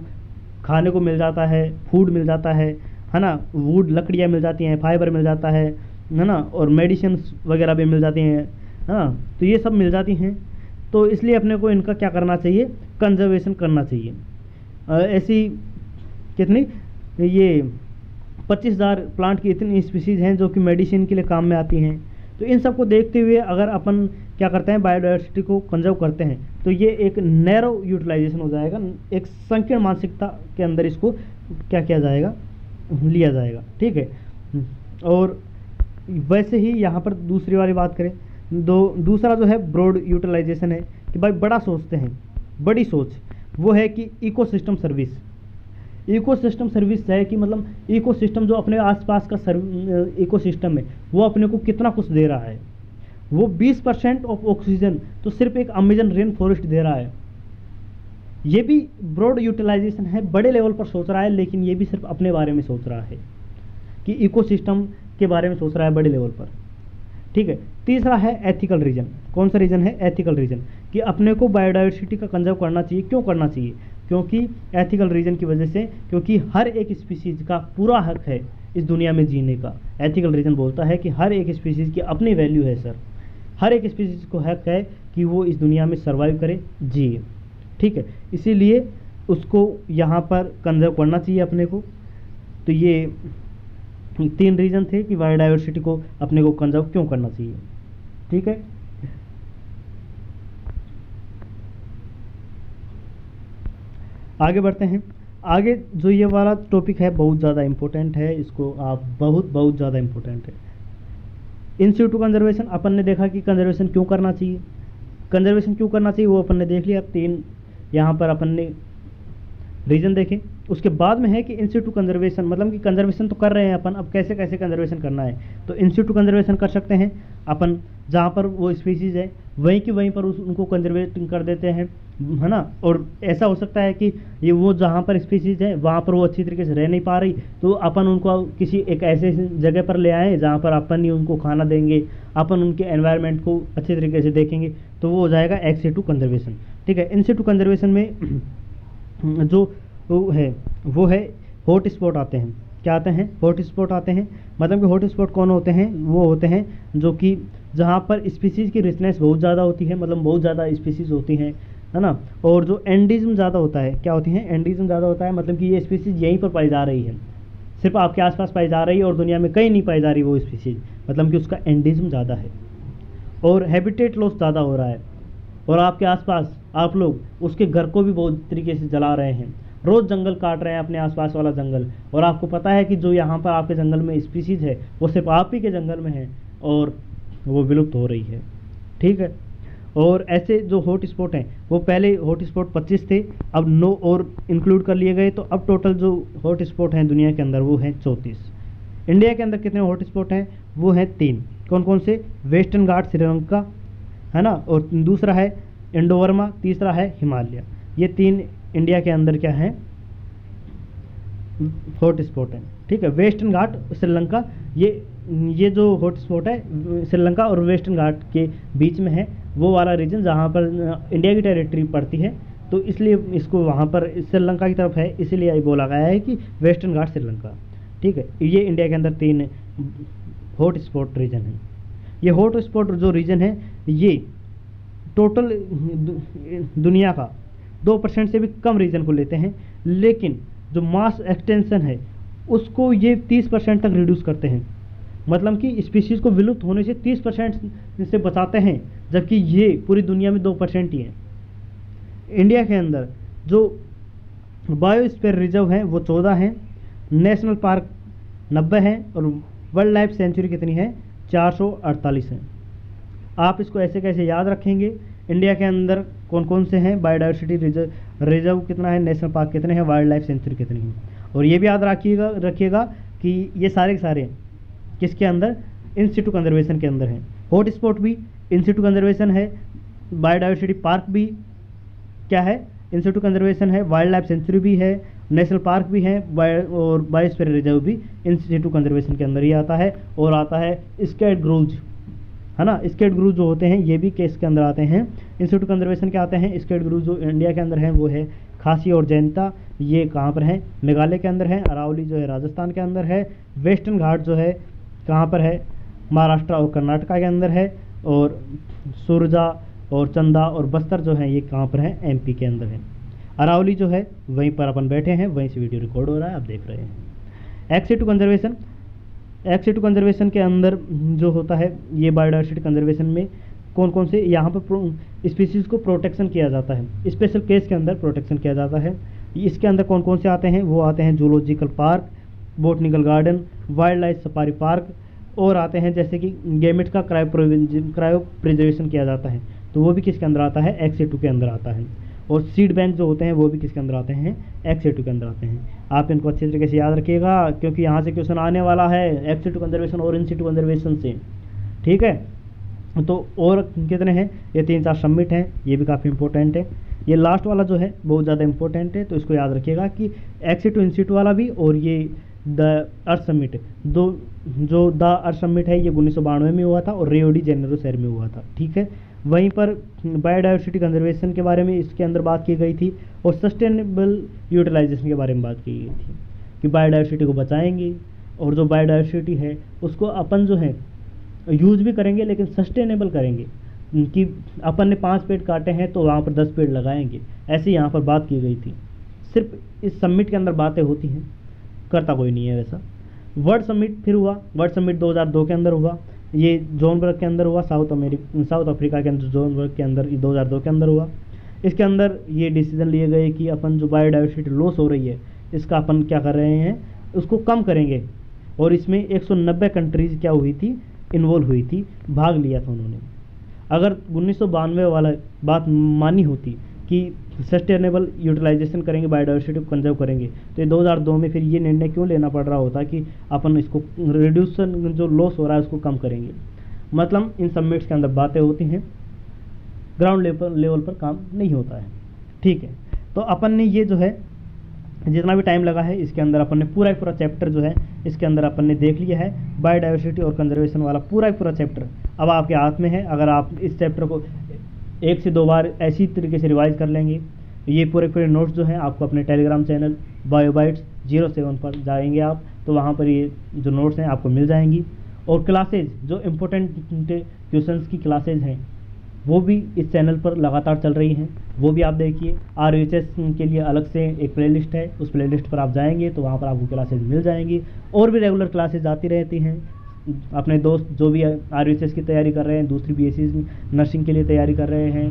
खाने को मिल जाता है, फूड मिल जाता है ना, वुड लकड़ियाँ मिल जाती हैं, फाइबर मिल जाता है ना, और मेडिसिन वगैरह भी मिल जाती हैं, है ना। तो ये सब मिल जाती हैं, तो इसलिए अपने को इनका क्या करना चाहिए? कंजर्वेशन करना चाहिए। ऐसी कितनी, ये 25,000 प्लांट की इतनी स्पीसीज़ हैं जो कि मेडिसिन के लिए काम में आती हैं। तो इन सब को देखते हुए अगर अपन क्या करते हैं, बायोडाइवर्सिटी को कंजर्व करते हैं, तो ये एक नैरो यूटिलाइजेशन हो जाएगा, एक संकीर्ण मानसिकता के अंदर इसको क्या किया जाएगा? लिया जाएगा। ठीक है, और वैसे ही यहाँ पर दूसरी वाली बात करें, दूसरा जो है ब्रॉड यूटिलाइजेशन है कि भाई बड़ा सोचते हैं, बड़ी सोच। वो है कि इकोसिस्टम सर्विस। इकोसिस्टम सर्विस है कि मतलब इकोसिस्टम जो अपने आसपास का इकोसिस्टम है वो अपने को कितना कुछ दे रहा है। वो 20% ऑफ ऑक्सीजन तो सिर्फ एक अमेजन रेन फॉरेस्ट दे रहा है। ये भी ब्रॉड यूटिलाइजेशन है, बड़े लेवल पर सोच रहा है, लेकिन ये भी सिर्फ अपने बारे में सोच रहा है कि इकोसिस्टम के बारे में सोच रहा है बड़े लेवल पर। ठीक है, तीसरा है एथिकल रीजन। कौन सा रीजन है? एथिकल रीजन, कि अपने को बायोडाइवर्सिटी का कंजर्व करना चाहिए। क्यों करना चाहिए? क्योंकि एथिकल रीजन की वजह से, क्योंकि हर एक स्पीसीज का पूरा हक है इस दुनिया में जीने का। एथिकल रीजन बोलता है कि हर एक स्पीसीज की अपनी वैल्यू है सर, हर एक स्पीसीज को हक है कि वो इस दुनिया में सर्वाइव करे, जिए। ठीक है, इसीलिए उसको यहाँ पर कंजर्व करना चाहिए अपने को। तो ये 3 रीजन थे कि बायोडाइवर्सिटी को अपने को कंजर्व क्यों करना चाहिए। ठीक है, आगे बढ़ते हैं। आगे जो ये वाला टॉपिक है बहुत ज़्यादा इम्पोर्टेंट है, इसको आप बहुत ज़्यादा इम्पोर्टेंट है। इन सिटू कंजर्वेशन, अपन ने देखा कि कंजर्वेशन क्यों करना चाहिए, कंजर्वेशन क्यों करना चाहिए वो अपन ने देख लिया। 3 यहाँ पर अपन ने रीजन देखें। उसके बाद में है कि इंस्टीट्यूट कंजर्वेशन, मतलब कि कंजर्वेशन तो कर रहे हैं अपन, अब कैसे कैसे कंजर्वेशन करना है। तो इंस्टीट्यूट कंजर्वेशन कर सकते हैं अपन, जहाँ पर वो स्पीसीज है वहीं की वहीं पर उनको कंजर्वेटिंग कर देते हैं, है ना। और ऐसा हो सकता है कि ये वो जहाँ पर स्पीसीज है वहाँ पर वो अच्छी तरीके से रह नहीं पा रही, तो अपन उनको किसी एक ऐसे जगह पर ले आएँ जहाँ पर अपन ही उनको खाना देंगे, अपन उनके एनवायरनमेंट को अच्छे तरीके से देखेंगे, तो वो हो जाएगा एक्स सिटू कंजर्वेशन। ठीक है, इन सिटू कंजर्वेशन में जो वो है हॉट स्पॉट आते हैं। क्या आते हैं? हॉट स्पॉट आते हैं। मतलब कि हॉट स्पॉट कौन होते हैं? वो होते हैं जो कि जहाँ पर स्पीसीज़ की रिचनेस बहुत ज़्यादा होती है, मतलब बहुत ज़्यादा स्पीसीज़ होती हैं, है ना। और जो एंडिज्म ज़्यादा होता है, क्या होती है, एंडिज्म ज़्यादा होता है, मतलब कि ये स्पीसीज यहीं पर पाई जा रही है, सिर्फ आपके आसपास पाई जा रही है और दुनिया में कहीं नहीं पाई जा रही वो स्पीसीज, मतलब कि उसका एंडिज्म ज़्यादा है और हैबिटेट लॉस ज़्यादा हो रहा है। और आपके आसपास आप लोग उसके घर को भी बहुत तरीके से जला रहे हैं, रोज़ जंगल काट रहे हैं, अपने आसपास वाला जंगल, और आपको पता है कि जो यहाँ पर आपके जंगल में स्पीसीज है वो सिर्फ आप ही के जंगल में है और वो विलुप्त हो रही है। ठीक है। और ऐसे जो हॉट स्पॉट हैं, वो पहले हॉट स्पॉट 25 थे, अब 9 और इंक्लूड कर लिए गए, तो अब टोटल जो हॉट स्पॉट हैं दुनिया के अंदर वो हैं 34। इंडिया के अंदर कितने हॉट स्पॉट हैं, वो हैं 3। कौन कौन से, वेस्टर्न घाट श्रीलंका, है ना, और दूसरा है इंडोवर्मा, तीसरा है हिमालय। ये 3 इंडिया के अंदर क्या हैं, हॉट स्पॉट हैं। ठीक है। वेस्टर्न घाट श्रीलंका, ये जो हॉट स्पॉट है श्रीलंका और वेस्टर्न घाट के बीच में है, वो वाला रीजन जहाँ पर इंडिया की टेरिटरी पड़ती है, तो इसलिए इसको वहाँ पर श्रीलंका की तरफ है, इसीलिए ये बोला गया है कि वेस्टर्न घाट श्रीलंका। ठीक है। ये इंडिया के अंदर 3 हॉट स्पॉट रीजन है। ये हॉट स्पॉट जो रीजन है ये टोटल दुनिया का 2% से भी कम रीजन को लेते हैं, लेकिन जो मास एक्सटेंशन है उसको ये 30% तक रिड्यूस करते हैं, मतलब कि स्पीशीज़ को विलुप्त होने से 30% से बचाते हैं, जबकि ये पूरी दुनिया में 2% ही है। इंडिया के अंदर जो बायोस्फीयर रिजर्व हैं वो 14 हैं, नेशनल पार्क 90 हैं और वर्ल्ड लाइफ सेंचुरी कितनी है, 448 हैं। आप इसको ऐसे कैसे याद रखेंगे, इंडिया के अंदर कौन कौन से हैं, बायोडाइवर्सिटी रिजर्व कितना है, नेशनल पार्क कितने हैं, वाइल्ड लाइफ सेंचुरी कितनी है। और ये भी याद रखिएगा कि ये सारे के सारे किसके अंदर, इन सिटू कंजर्वेशन के अंदर हैं। हॉट स्पॉट भी इन सिटू कंजर्वेशन है, बायोडाइवर्सिटी पार्क भी क्या है, इन सिटू कंजर्वेशन है, वाइल्ड लाइफ सेंचुरी भी है, नेशनल पार्क भी है, और बायोस्फीयर रिजर्व भी इन सिटू कंजर्वेशन के अंदर ही आता है। और आता है स्केट ग्रूज, है ना, स्केट ग्रूज जो होते हैं ये भी केस के अंदर आते हैं, इन सिटू कंजर्वेशन के आते हैं। स्केट ग्रूज जो इंडिया के अंदर हैं वो है खासी और जैंता, ये कहाँ पर हैं, मेघालय के अंदर है। अरावली जो है राजस्थान के अंदर है। वेस्टर्न घाट जो है कहाँ पर है, महाराष्ट्र और कर्नाटका के अंदर है। और सुरजा और चंदा और बस्तर जो है ये कहाँ पर है, एमपी के अंदर है। अरावली जो है वहीं पर अपन बैठे हैं, वहीं से वीडियो रिकॉर्ड हो रहा है, आप देख रहे हैं। एक्स टू कंजर्वेशन के अंदर जो होता है ये बायोडाइवर्सिटी कंजर्वेशन में कौन कौन से यहाँ पर स्पीसीज़ को प्रोटेक्शन किया जाता है, स्पेशल केस के अंदर प्रोटेक्शन किया जाता है। इसके अंदर कौन कौन से आते हैं, वो आते हैं zoological park, botanical garden, wild life safari park, और आते हैं जैसे कि गेमेट का क्रायो प्रिजर्वेशन किया जाता है, तो वो भी किसके अंदर आता है, एक्स2 के अंदर आता है। और सीड बैंक जो होते हैं वो भी किसके अंदर आते हैं, एक्स2 के अंदर आते हैं। आप इनको अच्छे तरीके से याद रखिएगा, क्योंकि यहाँ से क्वेश्चन आने वाला है एक्स2 कंजर्वेशन और इन-सिटू कंजर्वेशन से। ठीक है। तो और कितने हैं, ये 3-4 सबमिट हैं, ये भी काफ़ी इंपॉर्टेंट है। ये लास्ट वाला जो है बहुत ज़्यादा इंपॉर्टेंट है, तो इसको याद रखिएगा कि एक्स2 इन-सिटू वाला भी, और ये द अर्थ समिट, जो द अर्थ समिट है ये 1992 में हुआ था और रियो डी जेनेरो शहर में हुआ था। ठीक है। वहीं पर बायोडाइवर्सिटी कंजर्वेशन के बारे में इसके अंदर बात की गई थी, और सस्टेनेबल यूटिलाइजेशन के बारे में बात की गई थी कि बायोडाइवर्सिटी को बचाएंगे, और जो बायोडाइवर्सिटी है उसको अपन जो है यूज़ भी करेंगे, लेकिन सस्टेनेबल करेंगे, कि अपन ने 5 पेड़ काटे हैं तो वहाँ पर 10 पेड़ लगाएंगे, ऐसे यहाँ पर बात की गई थी। सिर्फ इस समिट के अंदर बातें होती हैं, करता कोई नहीं है वैसा। वर्ल्ड समिट फिर हुआ, वर्ल्ड समिट 2002 के अंदर हुआ, ये जोहान्सबर्ग के अंदर हुआ, साउथ अफ्रीका के अंदर, जोहान्सबर्ग के अंदर 2002 के अंदर हुआ। इसके अंदर ये डिसीजन लिए गए कि अपन जो बायोडाइवर्सिटी लॉस हो रही है इसका अपन क्या कर रहे हैं, उसको कम करेंगे। और इसमें 190 कंट्रीज़ क्या हुई थी, इन्वॉल्व हुई थी, भाग लिया था उन्होंने। अगर 1992 वाला बात मानी होती कि सस्टेनेबल यूटिलाइजेशन करेंगे, बायोडाइवर्सिटी को कंजर्व करेंगे, तो ये 2002 में फिर ये निर्णय क्यों लेना पड़ रहा होता कि अपन इसको रिड्यूसन जो लॉस हो रहा है उसको कम करेंगे। मतलब इन समिट्स के अंदर बातें होती हैं, ग्राउंड लेवल पर काम नहीं होता है। ठीक है। तो अपन ने ये जो है जितना भी टाइम लगा है इसके अंदर अपन ने पूरा चैप्टर जो है इसके अंदर अपन ने देख लिया है, बायोडाइवर्सिटी और कंजर्वेशन वाला पूरा चैप्टर अब आपके हाथ में है। अगर आप इस चैप्टर को 1 से 2 बार ऐसी तरीके से रिवाइज कर लेंगे, ये पूरे नोट्स जो हैं आपको अपने टेलीग्राम चैनल बायोबाइट्स 07 पर जाएंगे आप, तो वहाँ पर ये जो नोट्स हैं आपको मिल जाएंगी। और क्लासेज जो इम्पोर्टेंट क्वेश्चंस की क्लासेज हैं वो भी इस चैनल पर लगातार चल रही हैं, वो भी आप देखिए। RHS के लिए अलग से एक प्लेलिस्ट है, उस प्लेलिस्ट पर आप जाएंगे तो वहाँ पर आपको क्लासेज मिल जाएंगी। और भी रेगुलर क्लासेज आती रहती हैं। अपने दोस्त जो भी RHS की तैयारी कर रहे हैं, दूसरी BSc नर्सिंग के लिए तैयारी कर रहे हैं,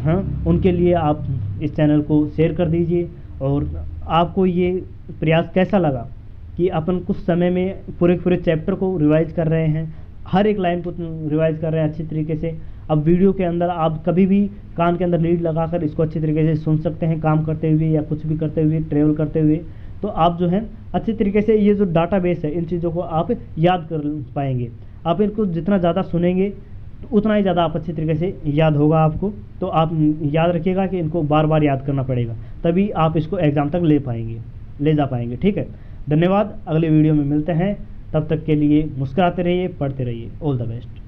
हाँ, उनके लिए आप इस चैनल को शेयर कर दीजिए। और आपको ये प्रयास कैसा लगा कि अपन कुछ समय में पूरे पूरे चैप्टर को रिवाइज कर रहे हैं, हर एक लाइन को रिवाइज कर रहे हैं अच्छी तरीके से। अब वीडियो के अंदर आप कभी भी कान के अंदर लीड लगाकर इसको अच्छी तरीके से सुन सकते हैं, काम करते हुए या कुछ भी करते हुए, ट्रेवल करते हुए। तो आप जो है अच्छी तरीके से ये जो डाटाबेस है, इन चीज़ों को आप याद कर पाएंगे। आप इनको जितना ज़्यादा सुनेंगे तो उतना ही ज़्यादा आप अच्छी तरीके से याद होगा आपको। तो आप याद रखिएगा कि इनको बार बार याद करना पड़ेगा, तभी आप इसको एग्ज़ाम तक ले जा पाएंगे। ठीक है, धन्यवाद। अगले वीडियो में मिलते हैं, तब तक के लिए मुस्कुराते रहिए, पढ़ते रहिए। All the best.